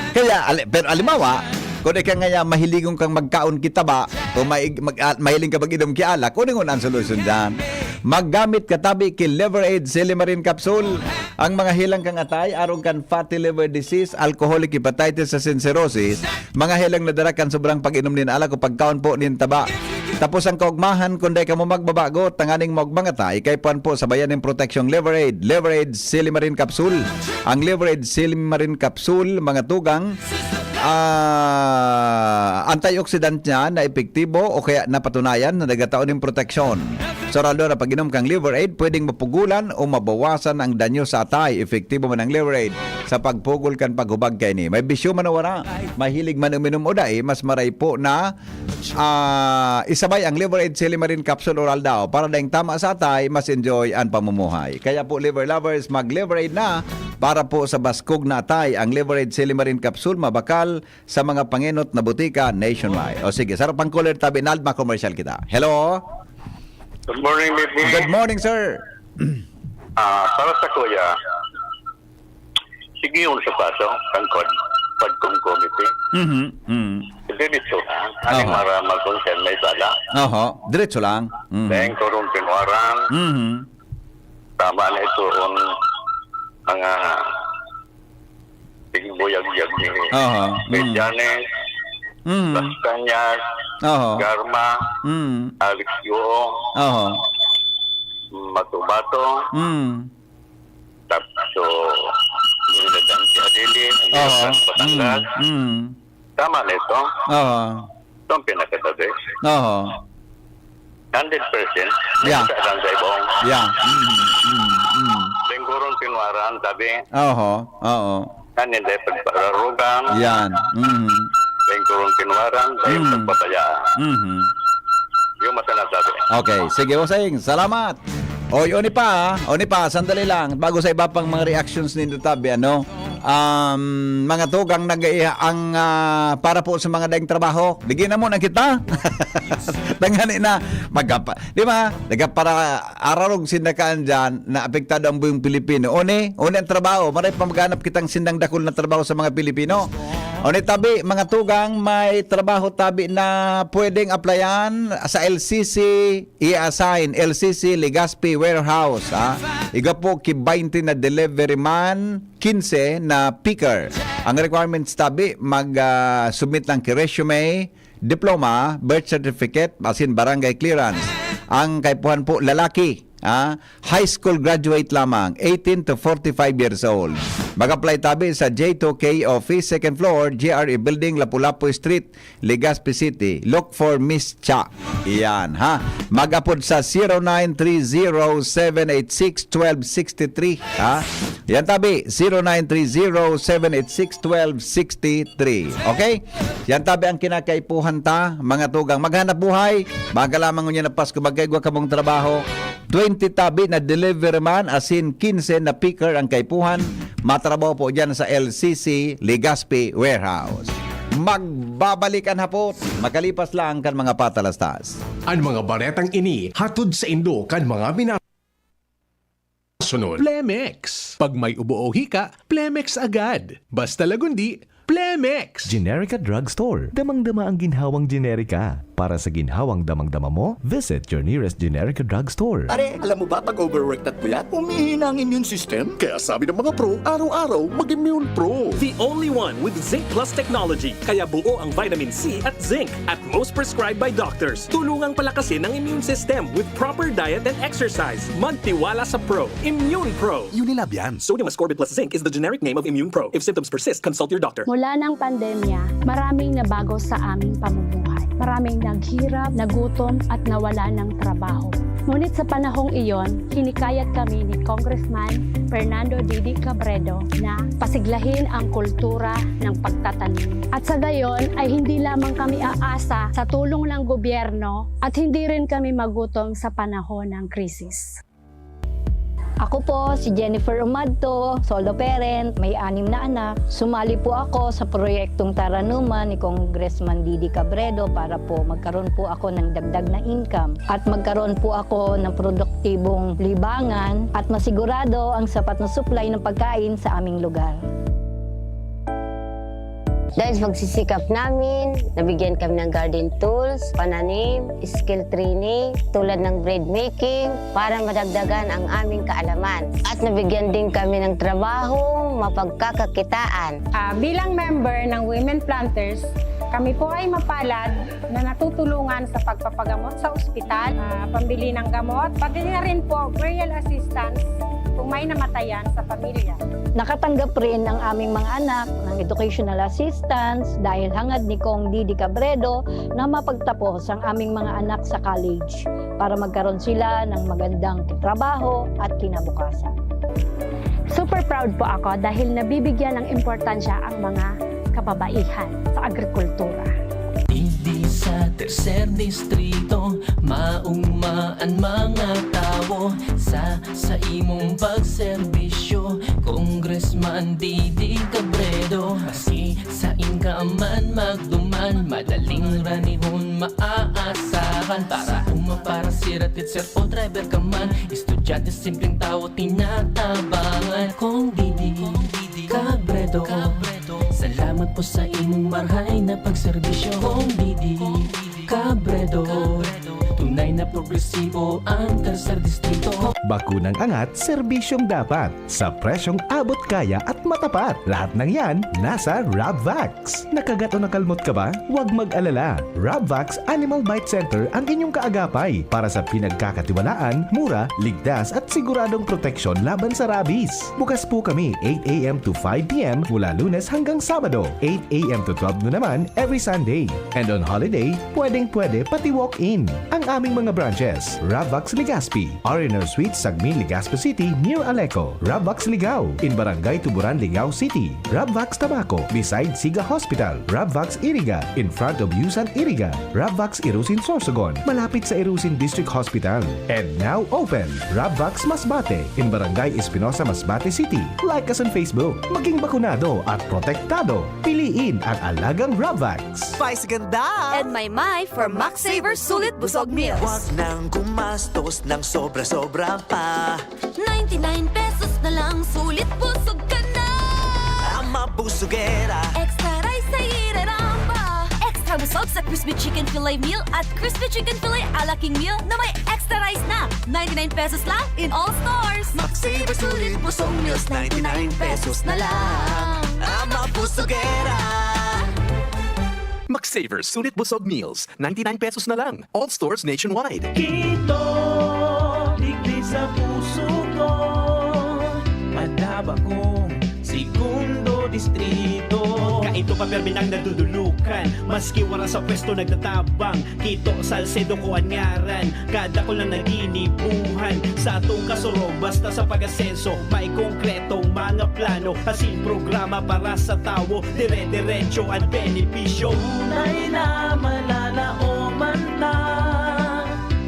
Speaker 3: Kaya, pero alimawa, kung ikaw nga mahiligong kang magkaon kita ba, o mahiling ka mag-inom ki alak, kunin ko na ang solusyon dyan. Maggamit katabi ki Liver Aid Silimarin Capsule. Ang mga hilang kang atay, arong kan fatty liver disease, alcoholic hepatitis sa cirrhosis, mga hilang nadarakan sobrang pag-inom nin alak o pagkaon po nin taba. Tapos ang kaugmahan, kung di ka mo magbabago, tanganing magbangatay, kay puan po sa bayan ng proteksyon Liver Aid Silimarin Capsule. Ang Liver Aid Silimarin Capsule, mga tugang, antioxidant niya na epektibo o kaya napatunayan na nagataon ng proteksyon Sarado na pag-inom kang liver aid, pwedeng mapugulan o mabawasan ang danyo sa atay. Epektibo man ang liver aid sa pagpugol kan paghubag kay ni. May bisyo man o wala, mahilig man uminom o dai, mas maray po na isabay ang liver aid Silimarin capsule oral daw para daing tama sa atay, mas enjoy ang pamumuhay. Kaya po liver lovers, mag-liver aid na para po sa baskog na atay. Ang liver aid Silimarin capsule mabakal sa mga panginot na butika nationwide. O sige, sarap ang caller tabi, Nalma commercial kita. Hello?
Speaker 7: Good morning, baby.
Speaker 3: Good morning, sir.
Speaker 7: Para sa kuya, sige yung sapato, kangkod, pagkong committee. Diretso na. Aning maramal kung siya may bala.
Speaker 3: Oho, diretso lang.
Speaker 7: Dahil kurong pinuaran. Tama na ito ang mga tingboyag-yag ni Medianes, Las Cañas, Garma, Alex Yuo, Matubato, tapos Niladan si Adeline, Niladan Batangas. Tama na ito. Ito ang pinakatabi. 100%.
Speaker 3: Yeah.
Speaker 7: Sa lang sa ibong.
Speaker 3: Yeah.
Speaker 7: Lingkurong pinuaran, sabi. Kanin dahil pagpararugan.
Speaker 3: Yan.
Speaker 7: Lingkurong pinuaran, dahil pagpatayaan. Yung masanasabi.
Speaker 3: Okay, sige Wasing, salamat. Oy, oni pa, sandali lang bago sa iba pang mga reactions ninyo tabi, ano? Mga tugang ang para po sa mga daing trabaho. Bigyan na muna kita. Tangani na magapa. Di ba? Para ararog sindakaan dyan na apektado ang buong Pilipino. Oni ang trabaho. Maray pa maghanap kitang sindang dakol na trabaho sa mga Pilipino. Oni tabi, mga tugang may trabaho tabi na pwedeng applyan sa LCC, i-assign LCC Legazpi Warehouse. Iga po ki 20 na delivery man, 15 na picker. Ang requirements tabi, mag-submit lang ki resume, diploma, birth certificate, asin barangay clearance. Ang kaipuhan po, lalaki. High school graduate lamang, 18 to 45 years old. Mag-apply tabi sa J2K Office, 2nd floor, GRE Building, Lapu-Lapu Street, Legazpi City. Look for Miss Cha. Iyan, ha? Mag-upod sa 0930-786-1263. Yan tabi, 0930-786-1263. Okay? Yan tabi ang kinakaipuhan ta, mga tugang. Maghanap buhay, baga lamang nyo na Pasko, magkaigwa ka mong trabaho. 20 tabi na delivery man, asin 15 na picker ang kaipuhan. Matrabaho po dyan sa LCC Legazpi Warehouse. Magbabalikan hapot, makalipas lang kan mga patalastas.
Speaker 2: Ang mga baretang ini hatod sa Indo kan mga sunod. Plemex. Pag may ubo o hika, Plemex agad. Basta lagundi, Plemex.
Speaker 8: Generica Drugstore. Damang-dama ang ginhawang generika. Para sa ginhawang damang-dama mo, visit your nearest Generica Drugstore.
Speaker 9: Pare, alam mo ba pag overworked at puyat, umihina ang immune system? Kaya sabi ng mga pro, araw-araw mag-Immune Pro.
Speaker 10: The only one with Zinc Plus technology. Kaya buo ang vitamin C at zinc at most prescribed by doctors. Tulungang palakasin ang immune system with proper diet and exercise. Magtiwala sa Pro. Immune Pro.
Speaker 9: Unilab yan.
Speaker 10: Sodium ascorbate plus zinc is the generic name of Immune Pro. If symptoms persist, consult your doctor.
Speaker 11: Mula ng pandemya, maraming nabago sa aming pamumuhay. Maraming naghirap, nagutom at nawala ng trabaho. Ngunit sa panahong iyon, hinikayat kami ni Congressman Fernando Didi Cabredo na pasiglahin ang kultura ng pagtatanim. At sa gayon ay hindi lamang kami aasa sa tulong ng gobyerno at hindi rin kami magutom sa panahon ng krisis.
Speaker 12: Ako po si Jennifer Umadto, solo parent, may 6 na anak. Sumali po ako sa proyektong Taranuman ni Congressman Didi Cabredo para po magkaroon po ako ng dagdag na income at magkaroon po ako ng produktibong libangan at masigurado ang sapat na supply ng pagkain sa aming lugar.
Speaker 13: Dahil sa pagsisikap namin, nabigyan kami ng garden tools, pananim, skill training, tulad ng bread making, para madagdagan ang aming kaalaman. At nabigyan din kami ng trabaho, mapagkakakitaan.
Speaker 11: Bilang member ng Women Planters,
Speaker 14: Kami po ay mapalad na natutulungan sa pagpapagamot sa ospital, pambili ng gamot, pati na rin po burial assistance kung may namatayan sa pamilya.
Speaker 12: Nakatanggap rin ang aming mga anak ng educational assistance dahil hangad ni Kong Didi Cabredo na mapagtapos ang aming mga anak sa college para magkaroon sila ng magandang trabaho at kinabukasan.
Speaker 11: Super proud po ako dahil nabibigyan ng importansya ang mga kababaihan sa agrikultura.
Speaker 15: Hindi sa tercer distrito maugmaan mga tao sa imong pagserbisyo, Congressman Didi Cabredo. Maski sa inka man magduman, madaling ranihon maaasahan. Para para siratit sir o driver ka man, estudyante simpleng tao tinatabangan. Kung Didi Cabredo, salamat po sa imong marhay na pagserbisyo. Kung Didi Cabredo, tunay na progresibo ang tercer distrito.
Speaker 8: Bakunang angat, serbisyong dapat. Sa presyong abot kaya at matapat. Lahat ng yan, nasa Rabvax. Nakagat o nakalmot ka ba? Huwag mag-alala. Rabvax Animal Bite Center ang inyong kaagapay para sa pinagkakatiwalaan, mura, ligtas at siguradong proteksyon laban sa rabies. Bukas po kami 8 a.m. to 5 p.m. mula Lunes hanggang Sabado, 8 a.m. to 12 noon naman every Sunday. And on holiday, pwedeng-pwede pati walk-in. Ang aming mga branches, Rabvax Legazpi, R&R Suites Sagmin, Legazpi City near Aleco, Rabvax Ligao in Barangay Tuburan, Ligao City, Rabvax Tabaco beside Siga Hospital, Rabvax Iriga in front of Yusan Iriga, Rabvax Irusin Sorsogon malapit sa Irusin District Hospital, and now open Rabvax Masbate in Barangay Espinosa, Masbate City. Like us on Facebook. Maging bakunado at protektado. Piliin ang alagang Rabvax.
Speaker 16: Spice ganda!
Speaker 17: And my for Max Saver Sulit Busog Meals.
Speaker 16: Huwag nang gumastos ng sobra-sobra pa.
Speaker 17: 99 pesos na lang, sulit busog ka na.
Speaker 16: Ang mabusugera.
Speaker 17: Extra rice sa iraramba. Extra busog sa Crispy Chicken Filet Meal at Crispy Chicken Filet Ala King Meal na may extra rice na. 99 pesos lang in all stores.
Speaker 16: Max Saver Sulit Busog Meals, 99 pesos na lang. Ang mabusugera.
Speaker 18: Max Saver Sulit Busog Meals, 99 pesos na lang. All stores nationwide.
Speaker 15: Ito, digdi sa puso ko, madaba kong segundo distrito. Kaito pa perminang nadudulukan, maski wala sa pwesto nagtatabang. Kito Salcedo ko anyaran, kada ko lang naginibuhan. Sa atong kasuro, basta sa pag-asenso, may konkretong mga plano. Asin programa para sa tao, dire-diretso at benepisyo. Tunay na malalaoman na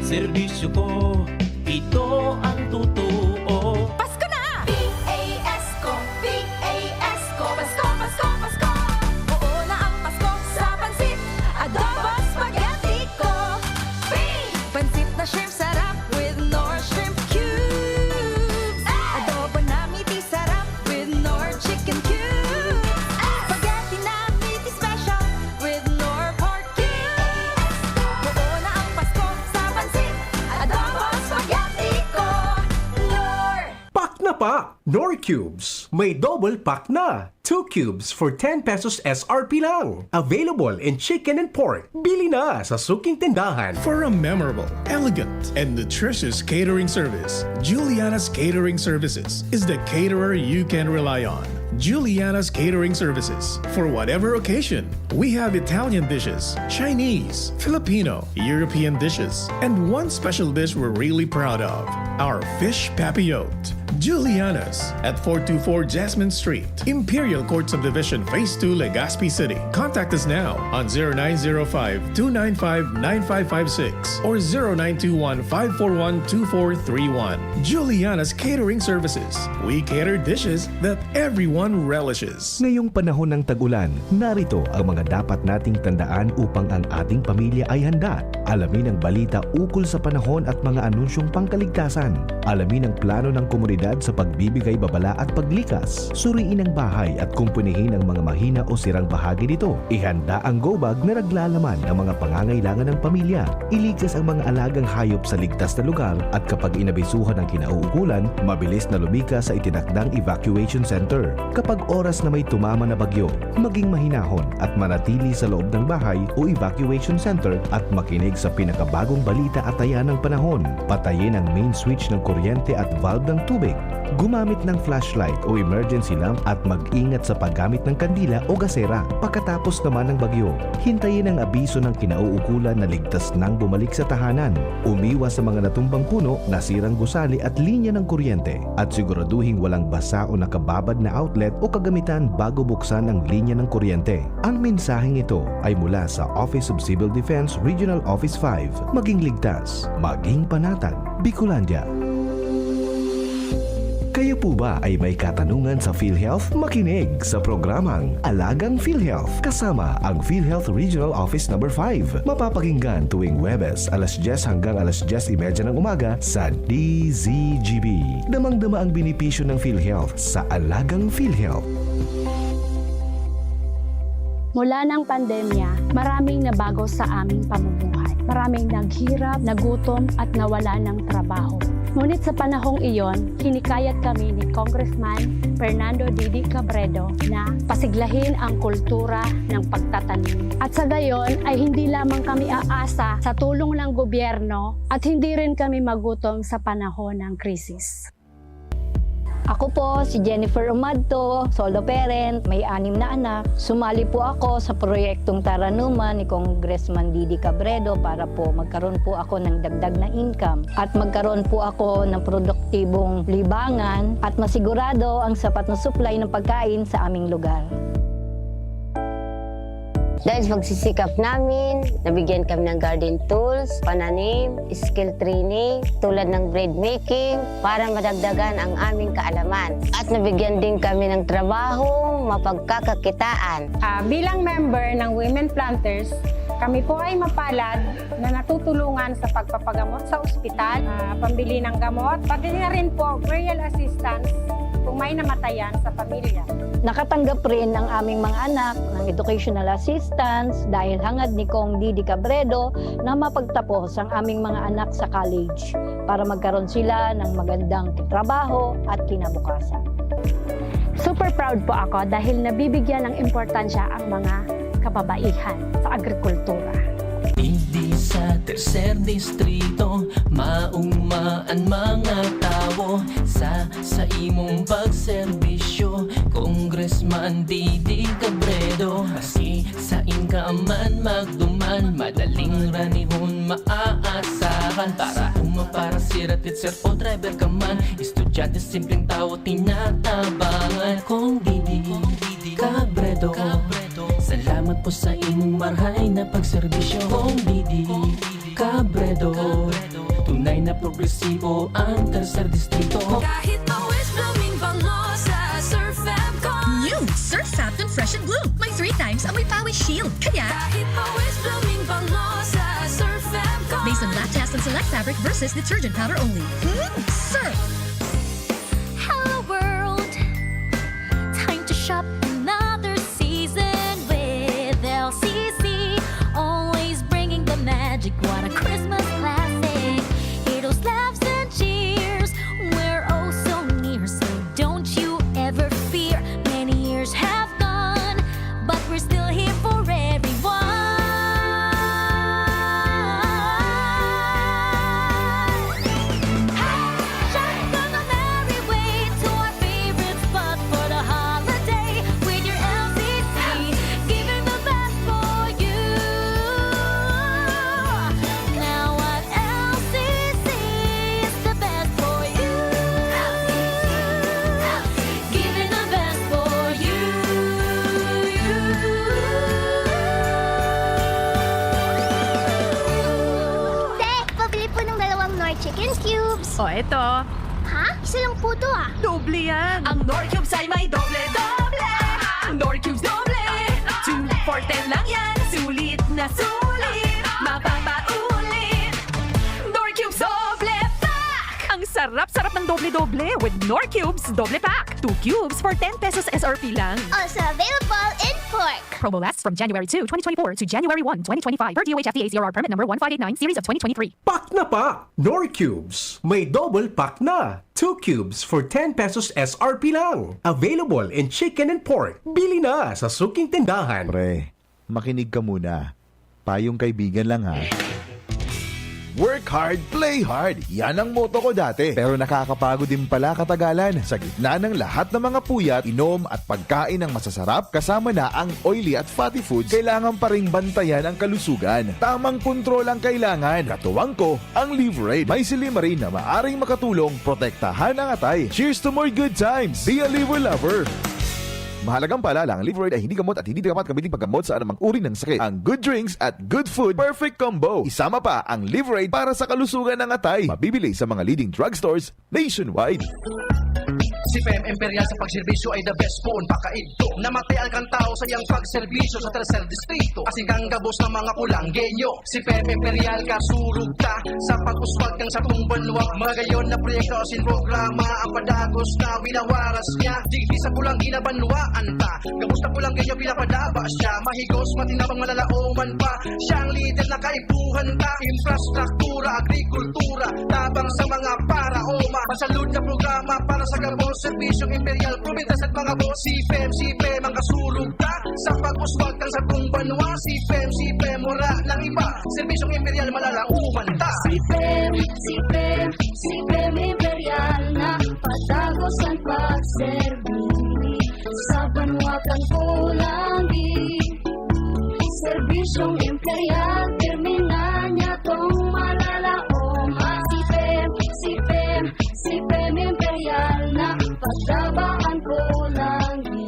Speaker 15: serbisyo ko, ito ang totoo.
Speaker 17: Pasko na! P-A-S-Co, P-A-S-Co, Pasko, Pasko, Pasko. Oo na ang Pasko sa pansit, adobo spaghetti ko. Pansit na shrimp sarap with Nor shrimp cubes. Adobo na meaty sarap with Nor chicken cubes. Spaghetti na meaty special with Nor pork cubes. Oo na ang Pasko sa pansit, adobo spaghetti ko. Nor!
Speaker 2: Pack na pa! Nor Cubes. May double pack na. 2 cubes for 10 pesos SRP lang. Available in chicken and pork. Bili na sa suking tindahan.
Speaker 19: For a memorable, elegant, and nutritious catering service, Juliana's Catering Services is the caterer you can rely on. Juliana's Catering Services. For whatever occasion, we have Italian dishes, Chinese, Filipino, European dishes, and one special dish we're really proud of, our fish papillote. Juliana's at 424 Jasmine Street, Imperial Court Subdivision, Phase 2, Legazpi City. Contact us now on 0905-295-9556 or 0921-541-2431. Juliana's Catering Services. We cater dishes that everyone relishes.
Speaker 8: Ngayong panahon ng tag-ulan, narito ang mga dapat nating tandaan upang ang ating pamilya ay handa. Alamin ang balita ukol sa panahon at mga anunsyong pangkaligtasan. Alamin ang plano ng komunidad abilidad sa pagbibigay babala at paglikas. Suriin ang bahay at kumpunihin ang mga mahina o sirang bahagi nito. Ihanda ang go bag na naglalaman ng mga pangangailangan ng pamilya. Iligtas ang mga alagang hayop sa ligtas na lugar at kapag inabisuhan ng kinauukulan, mabilis na lumikas sa itinakdang evacuation center. Kapag oras na may tumama na bagyo, maging mahinahon at manatili sa loob ng bahay o evacuation center at makinig sa pinakabagong balita at taya ng panahon. Patayin ang main switch ng kuryente at valve ng tubig. Gumamit ng flashlight o emergency lamp at mag-ingat sa paggamit ng kandila o gasera. Pagkatapos naman ng bagyo, hintayin ang abiso ng kinauukulan na ligtas nang bumalik sa tahanan. Umiwas sa mga natumbang puno, nasirang gusali at linya ng kuryente at siguraduhing walang basa o nakababad na outlet o kagamitan bago buksan ang linya ng kuryente. Ang mensaheng ito ay mula sa Office of Civil Defense Regional Office 5. Maging ligtas, maging panatag, Bicolandia. Kayo po ba ay may katanungan sa PhilHealth? Makinig sa programang Alagang PhilHealth kasama ang PhilHealth Regional Office No. 5. Mapapakinggan tuwing Huwebes alas 10 hanggang alas 10:30 ng umaga sa DZGB. Damang-dama ang benepisyo ng PhilHealth sa Alagang PhilHealth.
Speaker 11: Mula ng pandemya, maraming nabago sa aming pamumuhay. Maraming naghirap, nagutom at nawala ng trabaho. Ngunit sa panahong iyon, hinikayat kami ni Congressman Fernando Didi Cabredo na pasiglahin ang kultura ng pagtatanim. At sa gayon ay hindi lamang kami aasa sa tulong ng gobyerno at hindi rin kami magutom sa panahon ng krisis.
Speaker 12: Ako po si Jennifer Umadto, solo parent, may 6 na anak. Sumali po ako sa proyektong Taranuman ni Congressman Didi Cabredo para po magkaroon po ako ng dagdag na income at magkaroon po ako ng produktibong libangan at masigurado ang sapat na supply ng pagkain sa aming lugar.
Speaker 13: Dahil sa pagsisikap namin, nabigyan kami ng garden tools, pananim, skill training, tulad ng bread making, para madagdagan ang aming kaalaman. At nabigyan din kami ng trabaho, mapagkakakitaan.
Speaker 14: Bilang member ng Women Planters, kami po ay mapalad na natutulungan sa pagpapagamot sa ospital, pambili ng gamot, pati na rin po burial assistance kung may namatayan sa pamilya.
Speaker 12: Nakatanggap rin ang aming mga anak ng educational assistance dahil hangad ni Kong Didi Cabredo na mapagtapos ang aming mga anak sa college para magkaroon sila ng magandang trabaho at kinabukasan.
Speaker 11: Super proud po ako dahil nabibigyan ng importansya ang mga kababaihan sa agrikultura.
Speaker 15: Hindi sa tercer distrito maugmaan mga tao sa imong pagserbisyo, Congressman Didi Cabredo. Kasi sa inkaman magduman, madaling ranihon maaasahan. Para para siratit sir o driver ka man, estudyante simpleng tao tinatabangan. Kung Didi Cabredo, salamat po sa imong marhay na pagserbisyo. Kung Didi Cabredo, tunay na progresibo ang tercer distrito.
Speaker 17: Kahit always blooming bango sa Surf Fabcon.
Speaker 20: New Surf Fabcon Fresh and Bloom. May 3 times amoy pawis shield. Kaya
Speaker 17: kahit always blooming bango sa Surf Fabcon.
Speaker 20: Based on lactase and select fabric versus detergent powder only. Surf!
Speaker 17: Hello world, time to shop another season with LCC. Always bringing the magic, what a Christmas classic. Hear those laughs and cheers, we're oh so near. So don't you ever fear, many years have gone, but we're still here for everyone.
Speaker 21: Chicken cubes.
Speaker 20: O, eto.
Speaker 21: Ha? Isa lang po to ah.
Speaker 20: Doble yan.
Speaker 21: Ang Nor Cubes ay may doble-doble.
Speaker 20: Nor Cubes doble. 2 for 10 lang yan. Sulit na sulit. Mapapaulit. Nor Cubes doble pack. Ang Sarap-sarap ng doble-doble with Knorr Cubes Doble Pack. 2 cubes for 10 pesos SRP lang.
Speaker 21: Also available in pork.
Speaker 20: Promo lasts from January 2, 2024 to January 1, 2025 per DOH FDA CRR permit number 1589 series of 2023.
Speaker 2: Pack na pa! Knorr Cubes. May double pack na. 2 cubes for 10 pesos SRP lang. Available in chicken and pork. Bili na sa suking tindahan.
Speaker 1: Pre, makinig ka muna. Payong kaibigan lang ha. Work hard, play hard. Yan ang motto ko dati. Pero nakakapagod din pala katagalan. Sa gitna ng lahat ng mga puyat, inom at pagkain ng masasarap, kasama na ang oily at fatty foods, kailangan pa ring bantayan ang kalusugan. Tamang kontrol ang kailangan. Katuwang ko, ang Liverade. May silimarin na maaring makatulong protektahan ang atay. Cheers to more good times. Be a liver lover. Mahalagang paalala, ang Liverade ay hindi gamot at hindi dapat gamitin paggamot sa anumang uri ng sakit. Ang good drinks at good food, perfect combo. Isama pa ang Liverade para sa kalusugan ng atay. Mabibili sa mga leading drugstores nationwide.
Speaker 22: Si Pem Imperial sa pagserbisyo ay the best po pakaidto. Namatay ang tao sa iyang pagserbisyo sa tercer distrito. Asing kang gabos ng mga kulanggenyo. Si Pem Imperial kasurug ta sa pag-uswag ng satong banwag. Magayon na proyekto sin programa ang padagos na winawaras niya. Digdi sa pulang ginabanwaan ta. Gabos na kulanggenyo pinapadaba siya. Mahigos matinabang malalaoman pa. Siya ang leader na kaibuhan ta. Infrastruktura, agrikultura, tabang sa mga paraoma. Pasalud na programa para sa gabos. Serbisyong Imperial, provintas at mga boss. Si Pem ang kasulog ta sa pag-uswag ng satong banwa. Si Pem, wala ng iba. Serbisyong Imperial, malalauman ta.
Speaker 21: Si Pem Imperial na patagos ang pagserbi sa banwa kang kulangi. Serbisyong Imperial, termina niya tong malalaoma. Si Pem Imperial na pagdabaan ko langi.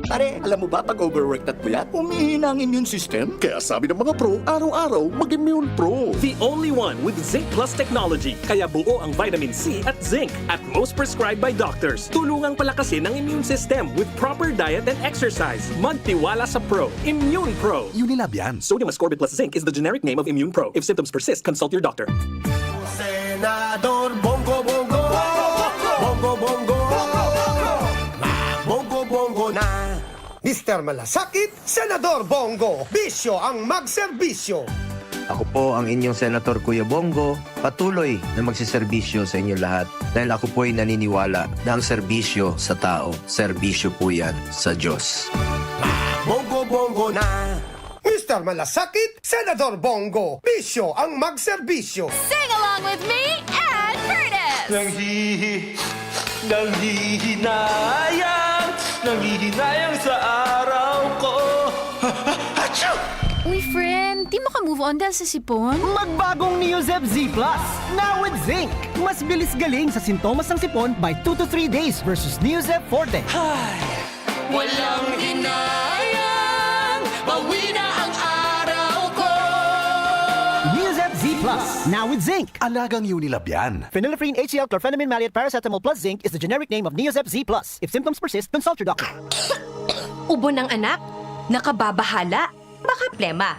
Speaker 9: Pare, alam mo ba pag overwork at puyat, umihina ang immune system? Kaya sabi ng mga pro, araw-araw mag-Immune Pro.
Speaker 10: The only one with Zinc Plus technology. Kaya buo ang vitamin C at zinc at most prescribed by doctors. Tulungang palakasin ang immune system with proper diet and exercise. Magtiwala sa Pro. Immune Pro.
Speaker 18: Unilab yan.
Speaker 10: Sodium ascorbate plus zinc is the generic name of Immune Pro. If symptoms persist, consult your doctor.
Speaker 15: Senador Bongo Bongo, Bongo Bongo, Bongo Bongo na. Mr. Malasakit, Senador Bongo, bisyo ang magserbisyo.
Speaker 23: Ako po ang inyong Senator Kuya Bongo, patuloy na magsiserbisyo sa inyo lahat dahil ako po'y naniniwala na ang serbisyo sa tao, serbisyo po yan sa Diyos.
Speaker 15: Bongo Bongo na. Mr. Malasakit, Senador Bongo, bisyo ang magserbisyo.
Speaker 17: Sing along with me and Curtis!
Speaker 15: Nanghihinayang sa araw ko.
Speaker 17: Uy, friend, di mo ka move on dahil sa sipon?
Speaker 24: Magbagong Neozeb Z Plus, now with zinc. Mas bilis galing sa sintomas ng sipon by 2 to 3 days versus Neozeb Forte.
Speaker 15: Walang hinayang, bawi na ang araw ko.
Speaker 24: Neozeb Z Plus, now with zinc.
Speaker 18: Alagang Unilab yan.
Speaker 24: Phenylephrine HCl chlorpheniramine maleate paracetamol plus zinc is the generic name of Neozeb Z Plus. If symptoms persist, consult your doctor.
Speaker 25: Ubo ng anak, nakababahala, baka plema.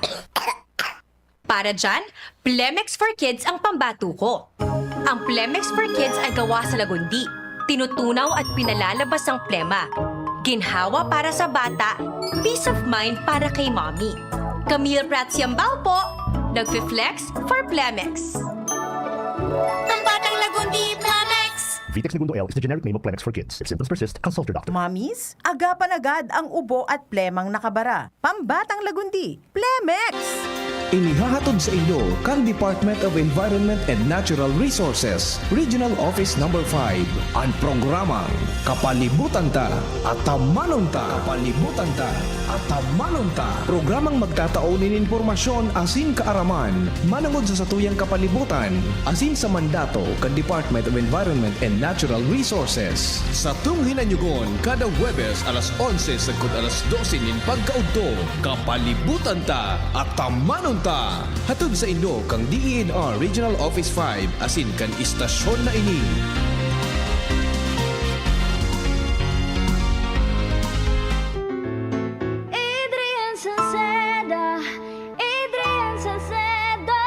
Speaker 25: Para dyan, Plemex for Kids ang pambato ko. Ang Plemex for Kids ay gawa sa lagundi. Tinutunaw at pinalalabas ang plema. Ginhawa para sa bata, peace of mind para kay mommy. Camille Pratsiambao po, nagfi-flex for Plemex.
Speaker 17: Ang batang lagundi, Planex!
Speaker 8: Vitex Segundo L is the generic name of Plemex for kids. If symptoms persist, consult your doctor.
Speaker 26: Mamis, agapan agad ang ubo at plemang nakabara. Pambatang lagundi, Plemex!
Speaker 2: Inihahatod sa inyo kang Department of Environment and Natural Resources, Regional Office No. 5, ang programang Kapalibutan Ta at Tamanon Ta. Kapalibutan Ta at Tamanon Ta. Programang magtataunin informasyon asin kaaraman, manangod sa satuyang kapalibutan, asin sa mandato kan Department of Environment and Natural Resources. Sa tunghinanyugon, kada Huwebes alas 11 sagkod alas 12 nin pagkaudto, Kapalibutan Ta at Tamanon Ta. Hatod sa inyo kang DENR Regional Office 5 asin kan istasyon na ini.
Speaker 21: Adrian Salceda, Adrian Salceda.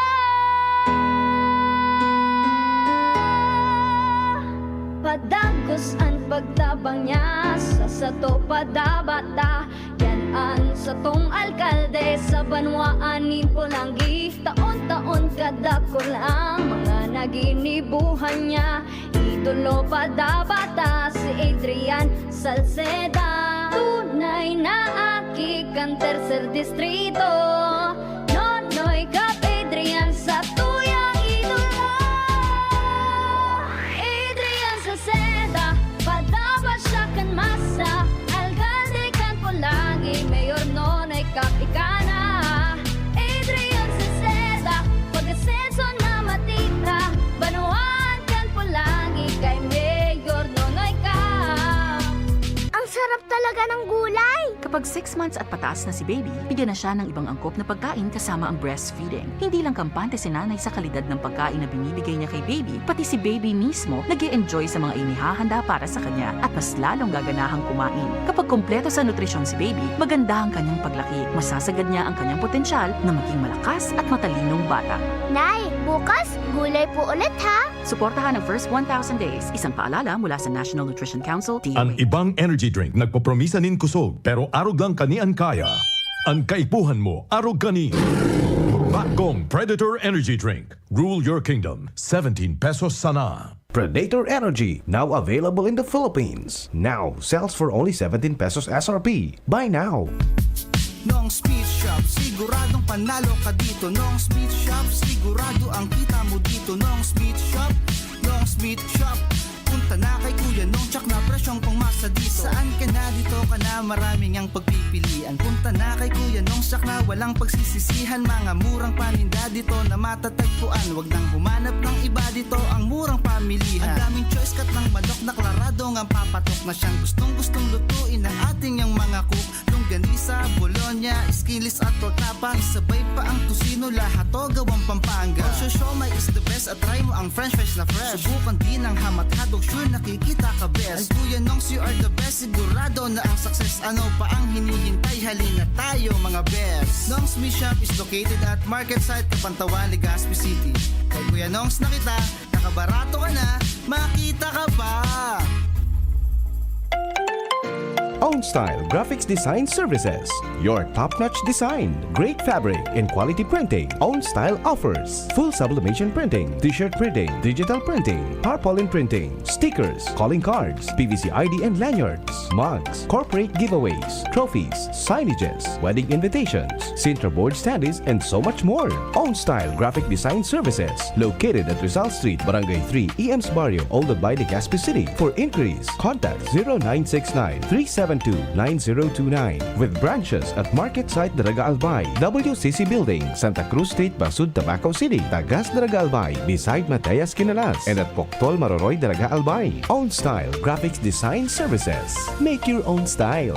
Speaker 21: Dagos ang pagtabang niya sa sato padabata. Yan ang satong alkalde sa banwaan ni Pulanggi. Taon-taon kada ko lang mga naginibuhan niya. Idolo padabata si Adrian Salceda. Tunay na aki kan tercer distrito. Nonoy Kap Adrian sa tuyang idolo. Adrian Salceda, padaba siya kan masa. Alcalde kan Pulangi, Mayor Nonoy Kap Ikana. Adrian Salceda, pag-asenso na matita. Banuan kan Pulangi, kay Mayor Nonoy Kap.
Speaker 3: Ang sarap talaga ng gulay!
Speaker 4: Kapag 6 months at pataas na si baby, bigyan na siya ng ibang angkop na pagkain kasama ang breastfeeding. Hindi lang kampante si nanay sa kalidad ng pagkain na binibigay niya kay baby, pati si baby mismo nag-e-enjoy sa mga inihahanda para sa kanya at mas lalong gaganahang kumain. Kapag kompleto sa nutrisyon si baby, maganda ang kanyang paglaki. Masasagad niya ang kanyang potensyal na maging malakas at matalinong bata.
Speaker 3: Nay, bukas gulay po ulit ha!
Speaker 4: Suportahan ang first 1,000 days. Isang paalala mula sa National Nutrition Council,
Speaker 5: Ang ibang energy drink nagpopromisa nin kusog pero arog lang kanian kaya. Ang kaipuhan mo arog kani. Bakgong Predator Energy Drink. Rule your kingdom. 17 pesos sana.
Speaker 2: Predator Energy, now available in the Philippines. Now sells for only 17 pesos SRP. Buy now.
Speaker 6: Nong Speed Shop, siguradong panalo ka dito. Nong Speed Shop, sigurado ang kita mo dito. Nong Speed Shop, Nong Speed Shop. Punta na kay Kuya Nong, tsak na presyong pangmasa dito. Saan ka na dito ka na, maraming ang pagpipilian. Punta na kay Kuya Nong, tsak na walang pagsisisihan. Mga murang paninda dito na matatagpuan. Wag nang humanap ng iba dito, ang murang pamilihan. Ang daming choice kat ng manok na klaradong ang papatok na siyang gustong lutuin ng ating yung mga cook. Longganisa, Bologna, Skilis at tortapa. Isabay pa ang tusino, lahat to gawang Pampanga. Also siomai is the best at try mo ang french fries na fresh. Subukan din ang hamat-hadog, sure nakikita ka best. Ang Kuya Nongs, you are the best, sigurado na ang success. Ano pa ang hinihintay, halina tayo mga best. Nongs Me Shop is located at Market Site, Kapantawan, Legazpi City. Kay Kuya Nongs na kita, nakabarato ka na, makita ka pa.
Speaker 2: Own Style Graphics Design Services. Your top-notch design, great fabric, and quality printing. Own Style offers full sublimation printing, t-shirt printing, digital printing, tarpaulin printing, stickers, calling cards, PVC ID and lanyards, mugs, corporate giveaways, trophies, signages, wedding invitations, Sintra board standees, and so much more. Own Style Graphic Design Services. Located at Rizal Street, Barangay 3, EMS Barrio, Old by Legazpi City. For inquiries, contact 0969-372-9029 with branches at Market Site Daraga Albay, WCC Building, Santa Cruz Street, Basud, Tabaco City, Tagas Daraga Albay, beside Mateas Quinalas, and at Poctol Maroroy Daraga Albay. Own Style Graphics Design Services. Make your own style.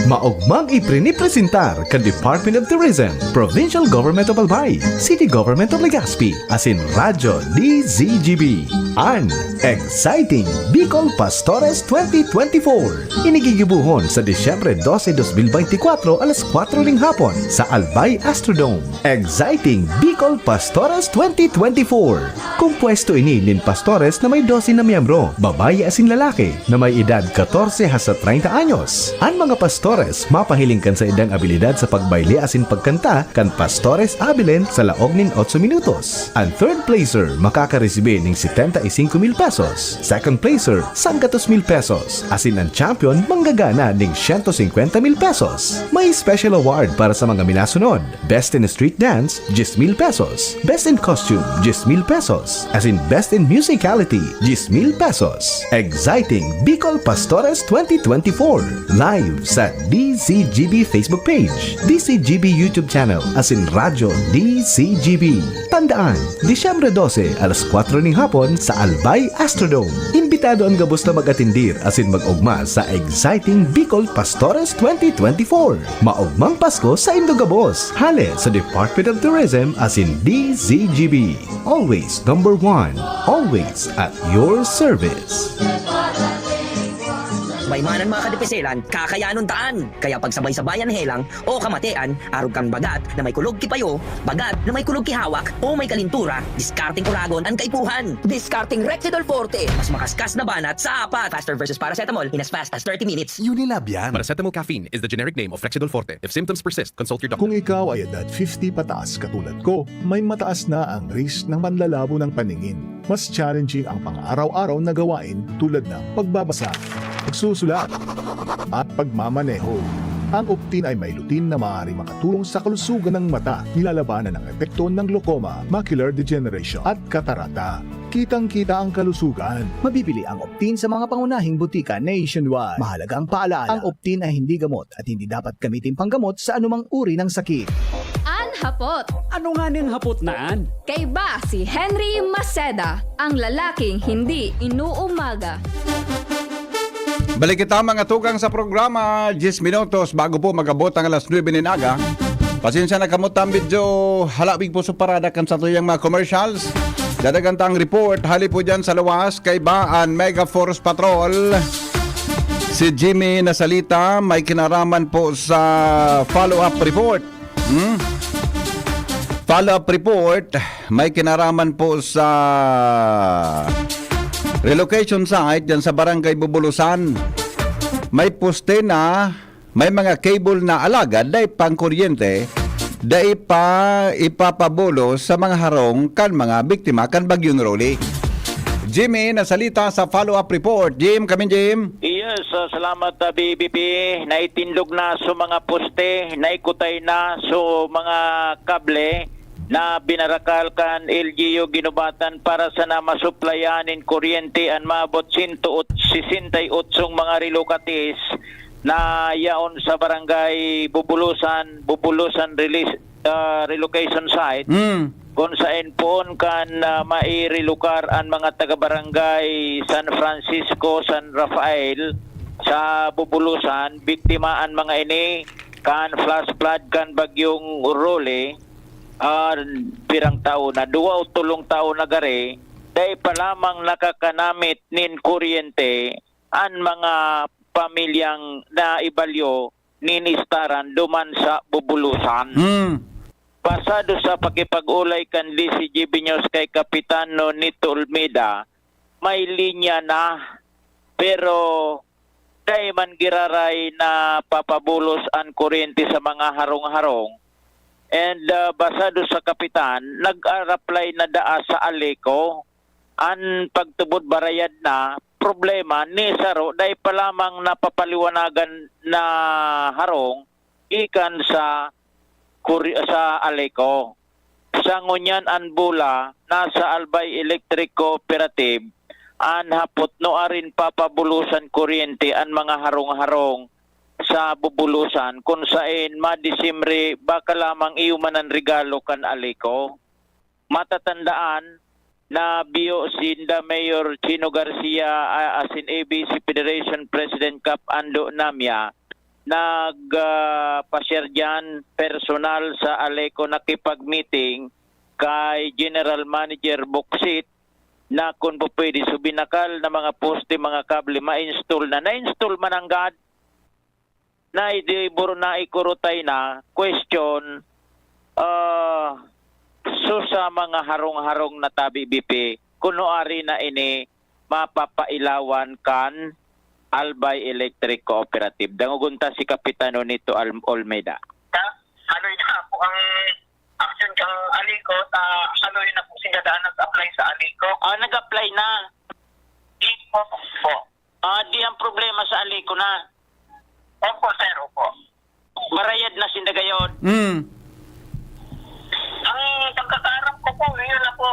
Speaker 2: Maugmang iprinipresentar ka Department of Tourism, Provincial Government of Albay, City Government of Legazpi, asin Radyo DZGB. An Exciting Bicol Pastores 2024. Inigigibuhon sa Disyembre 12, 2024 alas 4 ng hapon sa Albay Astrodome. Exciting Bicol Pastores 2024. Kumpuesto ini nin pastores na may 12 na miyembro, babae asin lalaki na may edad 14 hasta 30 anyos. Ang mga pastores mapahiling kan sa edang abilidad sa pagbayle asin pagkanta kan pastores abilen sa laog nin 8 minutos. Ang third placer makakaresibe ning 75,000 pesos. Second placer 100,000 pesos. Asin ang champion manggagana ning 150,000 pesos. May special award para sa mga minasunod. Best in Street Dance 10,000 pesos. Best in Costume 10,000 pesos. Asin Best in Musicality 10,000 pesos. Exciting Bicol Pastores 2024. Live sa DCGB Facebook page, DCGB YouTube channel, asin Radyo DCGB. Tandaan, Disyembre 12, alas 4 ng hapon sa Albay Astrodome. Imbitado ang gabos na mag-atindir asin mag-ugma sa Exciting Bicol Pastores 2024. Maugmang Pasko sa Indogabos. Hale sa Department of Tourism asin DCGB. Always number one. Always at your service.
Speaker 7: Baymanan mga kadipiselan, kakayanon daan. Kaya pag sabay-sabayan helang o kamatean, arog kang bagat na may kulog kipayo, bagat na may kulog kihawak o may kalintura, discarding uragon ang kaipuhan. Discarding Rexidol Forte, mas makaskas na banat sa apat. Faster versus paracetamol in as fast as 30 minutes.
Speaker 18: Unilab yan. Paracetamol caffeine is the generic name of Flexidol Forte. If symptoms persist, consult your doctor.
Speaker 12: Kung ikaw ay edad 50 pataas katulad ko, may mataas na ang risk ng manlalabo ng paningin. Mas challenging ang pang-araw-araw na gawain tulad ng pagbabasa, pagsusulat, at pagmamaneho. Ang Optin ay may lutin na maaaring makatulong sa kalusugan ng mata, nilalabanan ng epekto ng glaucoma, macular degeneration at katarata. Kitang-kita ang kalusugan.
Speaker 24: Mabibili ang Optin sa mga pangunahing butika nationwide. Mahalaga ang paalala, ang Optin ay hindi gamot at hindi dapat gamitin panggamot sa anumang uri ng sakit.
Speaker 13: Hapot.
Speaker 14: Ano nga niyang hapot naan?
Speaker 13: Kay ba si Henry Maceda, ang lalaking hindi inuumaga.
Speaker 16: Balik kita mga tukang sa programa, 10 minutos bago po magabot ang alas 9 ninaga. Pasensya na kamot ang video, halawig po sa parada kan sa tuyang mga commercials. Dadagantang report, hali po dyan sa luwas kay Baan Mega Force Patrol. Si Jimmy Nasalita may kinaraman po sa follow-up report. Follow-up report, may kinaraman po sa relocation site dyan sa Barangay Bubulusan. May poste na, may mga cable na alagad dahil pangkuryente dahil pa ipapabulo sa mga harong kan mga biktima kan Bagyong Rolly. Jimmy, nasalita sa follow-up report. Jim, kami Jim.
Speaker 19: Yes, salamat BBP. Naitindog na sa mga poste, naikutay na sa mga kable na binarakal kan LGU ginubatan para sa na masuplayanin kuryente an maabot 168 mga relocatis na yaon sa barangay Bubulusan relocation site kung saan poon kan mai-relocate ang mga taga-barangay San Francisco, San Rafael sa Bubulusan, biktima ang mga ini kan flash flood kan Bagyong Rolly. Pirang taon na, 2 o 3 taon na gari, dahil pa lamang nakakanamit nin kuryente ang mga pamilyang na ibalyo ninistaran duman sa Bubulusan. Pasado sa pakipag-ulay kan DCGB News kay Kapitano Nito Olmeda, may linya na, pero dahil man giraray na papabulos ang kuryente sa mga harong-harong. And basado sa kapitan, nag-apply na daa sa Aleco. Ang pagtubod barayad na problema ni Saro dahil pa lamang napapaliwanagan na harong ikan sa Aleco. Sa ngunyan ang bula nasa Albay Electric Cooperative an hapot no arin papabulusan kuryente ang mga harong-harong sa Bubulusan kung saan madisimre baka lamang iumanan regalo kan Aleco. Matatandaan na biyo sinda Mayor Chino Garcia asin ABC Federation President Cap Ando Namya nagpasyar dyan personal sa Aleco nakipag-meeting kay General Manager Boksit na kung po pwede subinakal na mga poste, mga kable ma-install na-install man ang God na idiburo na ikurutay na question so sa mga harong-harong na tabi BP kunoari na ini mapapailawan kan Albay Electric Cooperative. Dangugunta si Kapitano Nito Olmeda.
Speaker 27: Ano yun na po ang action kang Aleco ano yun na po sinadaan nag-apply sa Aleco?
Speaker 19: Nag-apply na.
Speaker 27: Ito po.
Speaker 19: Di ang problema sa Aleco na.
Speaker 27: Opo, sir, opo.
Speaker 19: Barayad na sindagayon.
Speaker 27: Ang pagkakaarap ko po, yun na po.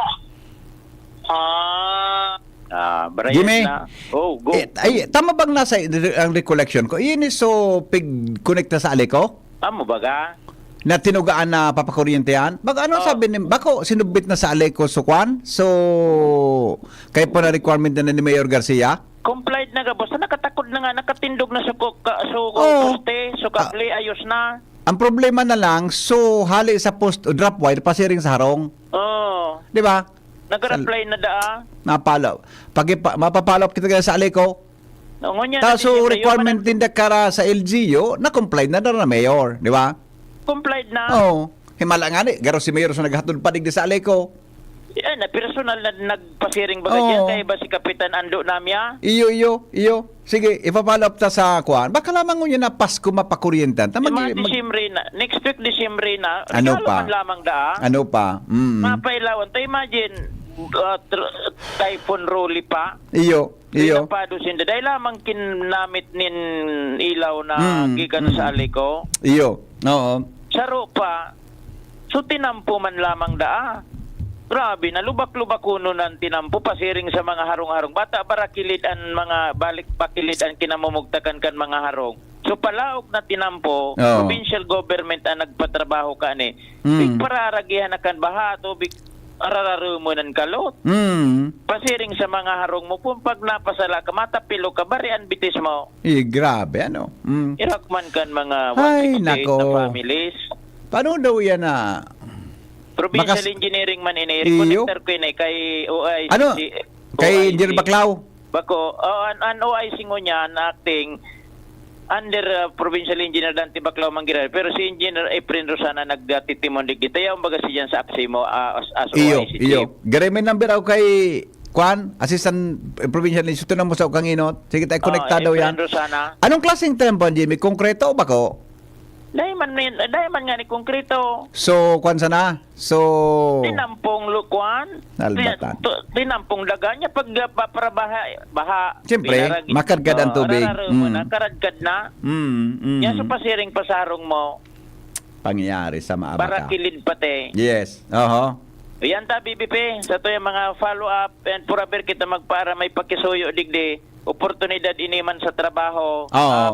Speaker 19: Barayad
Speaker 16: Jimmy,
Speaker 19: na. Oh, go.
Speaker 16: Ay, tama bang nasa ang recollection ko? Yun is so pig-connecta sa Aleco?
Speaker 19: Amo baga?
Speaker 16: Na tinugaan na papakuryentehan? Baga ano sabi ni, bako sinubit na sa Aleco Sukwan? So, kaya po na requirement na ni Mayor Garcia?
Speaker 19: Complied na ka, basta nakatakod na nga, nakatindog na sa poste, so kable, ayos na.
Speaker 16: Ang problema na lang, so hali sa post o drop wire, pasiring sa harong. Di ba?
Speaker 19: Nag-reply na daa.
Speaker 16: Mapapalaw kita sa Aleco, So requirement din na kara sa LGU, na-comply na na mayor, di ba?
Speaker 19: Complied na.
Speaker 16: Oo. Himala nga ni, garo si mayor sa naghatod panig di sa Aleko.
Speaker 19: Yan, na personal na nagpasiring baga
Speaker 16: Oo.
Speaker 19: dyan. Kaya ba si Kapitan Ando Namya?
Speaker 16: Iyo. Sige, ipapalo up ta sa kuan. Baka lamang nyo na Pasko mapakuryentan.
Speaker 19: Disyembre na. Next week Disyembre na.
Speaker 16: Ano
Speaker 19: Regalo
Speaker 16: pa?
Speaker 19: man lamang daa.
Speaker 16: Ano pa?
Speaker 19: Mapailawan. To imagine, Typhoon Rolly pa.
Speaker 16: Iyo.
Speaker 19: Padusin dahil lamang kinamit nin ilaw na gikan sa Aliko.
Speaker 16: Iyo. Oo.
Speaker 19: Saro pa. So tinampo man lamang daa. Grabe, nalubak-lubak kuno ng tinampo pasiring sa mga harong-harong. Bata para kilid ang mga balik pakilid ang kinamumugtakan kan mga harong. So palaok na tinampo, provincial government ang nagpatrabaho ka ni. Big pararagihan na kan baha, tubig arararumunan kalot. Pasiring sa mga harong mo, kung pag napasala ka, matapilo ka, barian bitis mo.
Speaker 16: Grabe, ano?
Speaker 19: Irakman kan mga
Speaker 16: Ay,
Speaker 19: 168
Speaker 16: nako.
Speaker 19: na families.
Speaker 16: Paano daw yan na?
Speaker 19: Provincial Engineering man ini, reconnector ko yun kay OIC.
Speaker 16: Ano? Kay Engineer Baclao?
Speaker 19: Bako, an OIC ngo niya na acting under Provincial Engineer Dante Baclao Manggiral. Pero si Engineer Efren Rosana nagtitimon digdita. Yung baga siya sa APSI mo as OIC chief.
Speaker 16: Iyo. Garemay number ako kay Kwan, Assistant Provincial Institute na mo sa Ukanginot. Sige tayo konektado yan.
Speaker 19: Rosana.
Speaker 16: Anong klaseng tempo, Jimmy? Konkreto o bako?
Speaker 19: Dahil man nga ni konkreto.
Speaker 16: So, kwan sana? So...
Speaker 19: Tinampong lukwan.
Speaker 16: Nalbatan.
Speaker 19: Tinampong daga niya pag para baha.
Speaker 16: Siyempre, makargad ang tubig.
Speaker 19: Nakaragad na. Yan so pasiring pasarong mo.
Speaker 16: Pangyayari sa maabaka.
Speaker 19: Para kilid pati.
Speaker 16: Yes.
Speaker 19: Yan ta, BBP. Sa to yung mga follow-up and puraber kita magpara may pakisuyo digdi. Oportunidad iniman sa trabaho.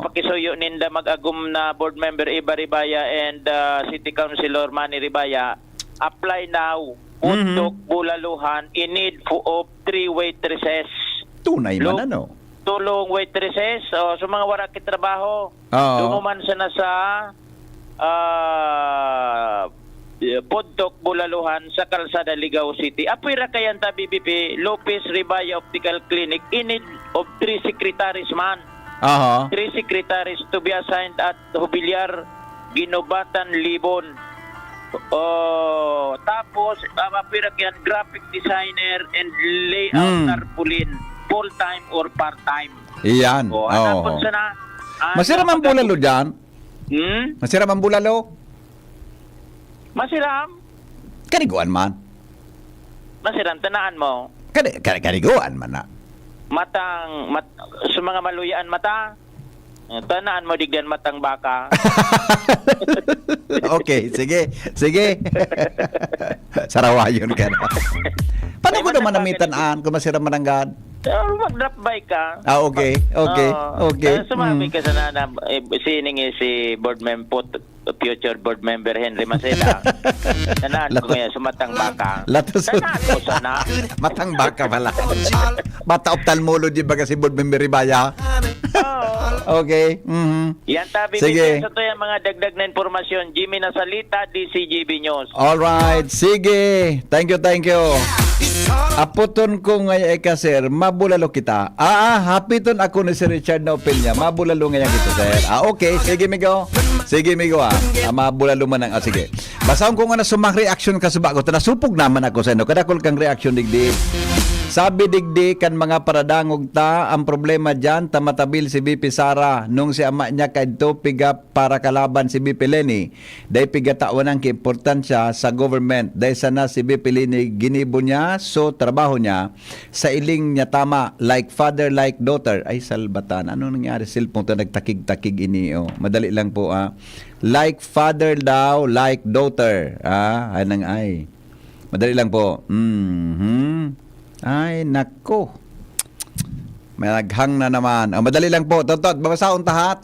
Speaker 19: Pakisuyo ninda mag-agum na board member Iba Ribaya and City Councilor Manny Ribaya. Apply now. Untuk Bulaluhan. In need of 3 waitresses.
Speaker 16: Tunay man ano?
Speaker 19: Tulong waitresses. So mga warakit trabaho. Dumuman sana sa Podtok Bulaluhan sa Kalsada Ligao City. Apoy ra kayan ta BBP Lopez Ribaya Optical Clinic in need of 3 secretaries man. 3 secretaries to be assigned at Hubilyar, Ginobatan, Libon. Tapos apoy ra kayan graphic designer and layout tarpaulin, full time or part time.
Speaker 16: Iyan.
Speaker 19: Tapos sana
Speaker 16: Masira man bulalo dyan? Masira man bulalo?
Speaker 19: Masiram.
Speaker 16: Kaniguan man.
Speaker 19: Masiram, tanaan mo.
Speaker 16: Kaniguan man na.
Speaker 19: Sa mga maluyaan mata, tanaan mo digdan matang baka.
Speaker 16: Okay, sige. Sarawayon ka na. Paano ko naman namitanaan kung masira man ang gad?
Speaker 19: Mag-drop by ka.
Speaker 16: Okay.
Speaker 19: Sumami ka sa siningi si board member, future board member Henry Maceda. Tanaan ko ngayon, sumatang baka. Tanaan ko sana.
Speaker 16: Matang baka pala. Bata ophthalmology ba kasi board member Ribaya? Okay.
Speaker 19: Yan tabi
Speaker 16: Sige.
Speaker 19: sa to yung mga dagdag na informasyon. Jimmy Nasalita, DCGB News.
Speaker 16: Alright, sige. Thank you. Aputon ko ngayon sir, mabulalo kita. Happy ton ako ni si Richard na opel niya. Mabulalo ngayon kita, sir. Okay, sige migo. Mabulalo man ang, sige. Basahon ko nga na sumang reaction ka sa bago. Nasupog naman ako sa ino. Kadakol kang reaction digdi. Sabi digdi kan mga paradangog ta, ang problema dyan, tamatabil si BP Sara nung si ama niya kadto piga para kalaban si BP Lenny. Dahil piga tawan ang kiimportansya sa government. Dahil sana si BP Lenny ginibo niya, so trabaho niya sa iling niya tama, like father, like daughter. Ay salbatan, ano nangyari? Silpong to nagtakig-takig ini. Madali lang po. Like father daw, like daughter. Anang ay. Madali lang po. Ay, nako. May naghang na naman. Madali lang po. Totot, babasaon tahat.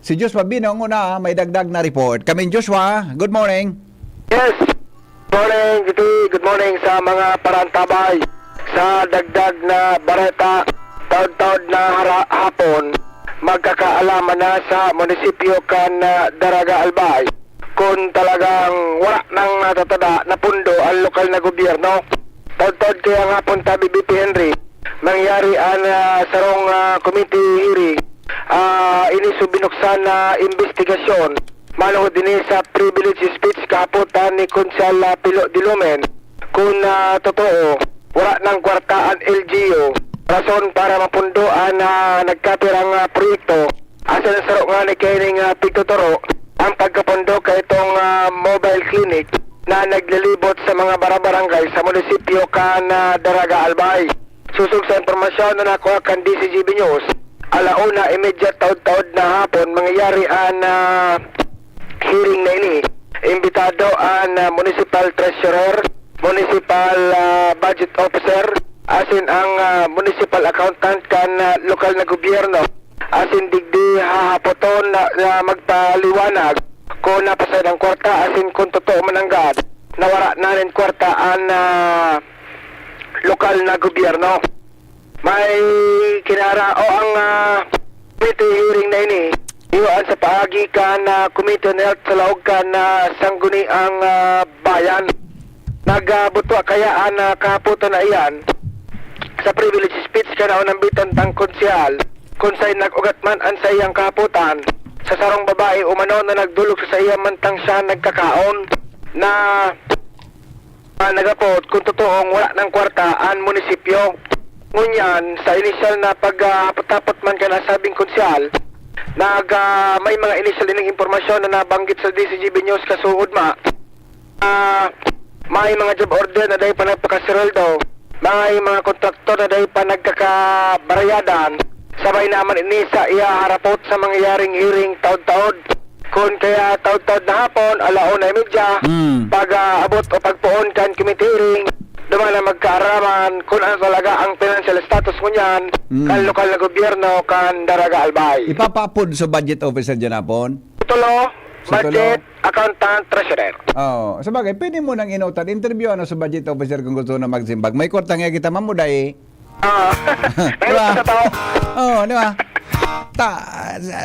Speaker 16: Si Joshua Binong una, may dagdag na report. Kaming Joshua, good morning.
Speaker 1: Yes, morning, good morning sa mga parantabay. Sa dagdag na bareta, taod-taod na hapon, magkakaalaman na sa munisipyo kan Daraga Albay kung talagang wala nang natatada na pundo ang lokal na gobyerno. Taod-taod kaya nga punta BBP Henry, mangyari ang sarong committee hearing. Ini subinuksan na investigasyon manungod din sa privilege speech kahapotan ni Konsal Pilo Dilumen kung totoo wala ng kwartaan LGU rason para mapundoan na nagkapirang proyekto asa na sarong nga ni Kening pigtuturo ang pagkapundo kay itong mobile clinic na naglalibot sa mga barabarangay sa munisipyo kan Daraga Albay. Susog sa impormasyon na nakuha kan DCGB News, alauna immediate taod-taod na hapon mangyayari ang hearing na ini. Imbitado ang municipal treasurer, municipal budget officer, asin ang municipal accountant kan lokal na gobyerno. Asin digdi hahapoton na magpaliwanag kung napasay ng kwarta, asin kung totoo mananggad na wala na rin kwarta ang lokal na gobyerno. May kinarao ang committee hearing na ini. Iwaan sa paagi ka na Committee on Health sa laog ka na sangguni ang bayan. Nagbutwa kaya ang kahaputan na iyan sa privilege speech ka na unang biton tang konsyal kung sa'y nag-ugat man ang sa iyang kahaputan sa sarong babae umano na nagdulog sa iya mantang siya nagkakaon na nagapot kung totoong wala ng kwarta ang munisipyo. Ngunyan, sa initial na pagtapot man ka na sabing konsyal, may mga initial din impormasyon na nabanggit sa DCGB News kasuod may mga job order na dahil pa nagpakasiroldo, may mga kontraktor na dahil pa nagkakabarayadan, sabay naman ini sa iya harapot sa mangyayaring hearing taod-taod. Kung kaya taod-taod na hapon, alaon na imedya, pag-abot o pagpuon kan committee hearing, duman na magkaaraman kung ano talaga ang financial status mo niyan, kan lokal na gobyerno, kan Daraga Albay.
Speaker 16: Ipapapod sa budget officer dyan hapon?
Speaker 1: Tulo, budget, accountant, treasurer.
Speaker 16: Oo. Sabagay, pwede mo nang inutan. Interview ano sa budget officer kung gusto na magsimbag. May kortang nga kita mamuday.
Speaker 1: Diba?
Speaker 16: Oo, di ba?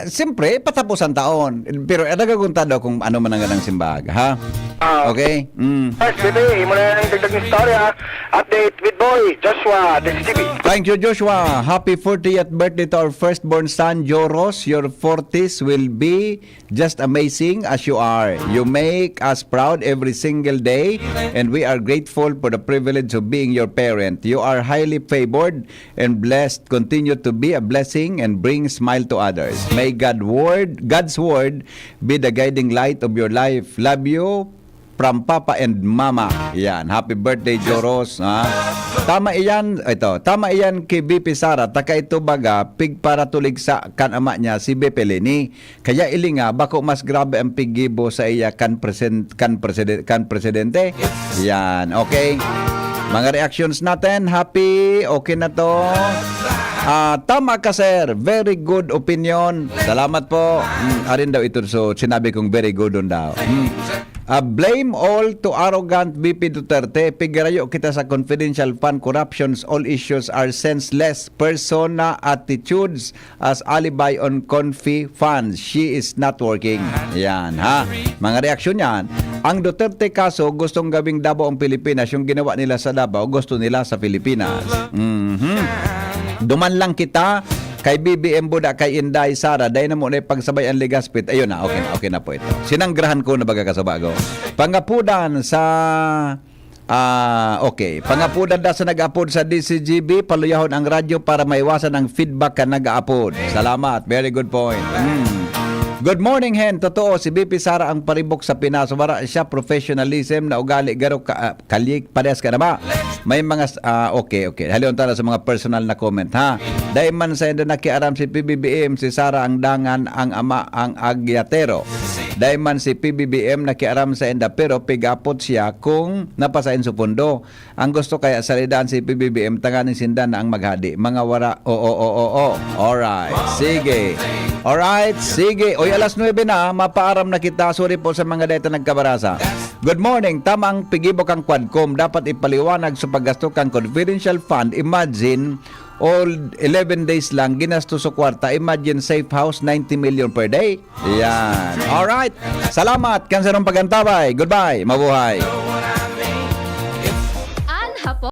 Speaker 16: Siyempre, patapos ang taon. Pero nagaguntado kung ano man ang ganang simbag, ha? Okay?
Speaker 1: Yes, baby, mo na yung dagdag ng storya. Update with boy, Joshua, DCGB.
Speaker 16: Thank you, Joshua. Happy 40th birthday to our firstborn son, Joros. Your 40s will be just amazing as you are. You make us proud every single day, and we are grateful for the privilege of being your parent. You are highly favored and blessed. Continue to be a blessing and bring smile to others. May God's word be the guiding light of your life. Love you from Papa and Mama. Yan. Happy birthday, Joros. Ha? Tama iyan kay BP Sara. Taka ito baga, pig para tulig sa kanama niya, si BP Leni. Kaya ilinga, bako mas grabe ang pigibo sa iya kan presidente. Yan. Okay. Mga reactions natin. Happy. Okay na to. Tama ka, sir. Very good opinion. Salamat po. Arin daw ito. So, sinabi kong very good on daw. Blame all to arrogant VP Duterte. Pigarayo kita sa confidential fund corruptions. All issues are senseless. Persona attitudes as alibi on confi funds. She is not working. Yan, ha? Mga reaksyon yan. Ang Duterte kaso, gustong gawing Davao ang Pilipinas. Yung ginawa nila sa Davao, gusto nila sa Pilipinas. Duman lang kita kay BBM Buda, kay Inday Sara, dahil na muna pagsabay ang Legaspit. Ayun na, okay na po ito. Sinanggrahan ko na baga kasabago. Pangapudan sa pangapudan da sa nag-upload sa DCGB, paluyahon ang radyo para maiwasan ang feedback ka nag-upload. Salamat, very good point. Good morning, Hen. Totoo, si BP Sara ang paribok sa Pinas. Wala siya professionalism na ugali. Garo kalik, parehas ka na ba? May mga, okay. Halion tala sa mga personal na comment, ha? Dahil man sa endo nakiaram si PBBM, si Sara ang dangan, ang ama, ang agyatero. Dahil man si PBBM nakiaram sa enda, pero pigapot siya kung napasain sa pundo. Ang gusto kaya salidaan si PBBM, tanganin sindan na ang maghadi. Mga wara, Alright, sige. Alright, sige. Oy, alas 9 na, mapaaram na kita. Sorry po sa mga data nagkabarasa. Good morning. Tamang pigibo kang Quadcom. Dapat ipaliwanag sa paggasto kang confidential fund. Imagine, all 11 days lang ginasto sa kwarta. Imagine safe house 90 million per day. Yan. Alright. Salamat. Kansa ng pagantabay. Goodbye. Mabuhay.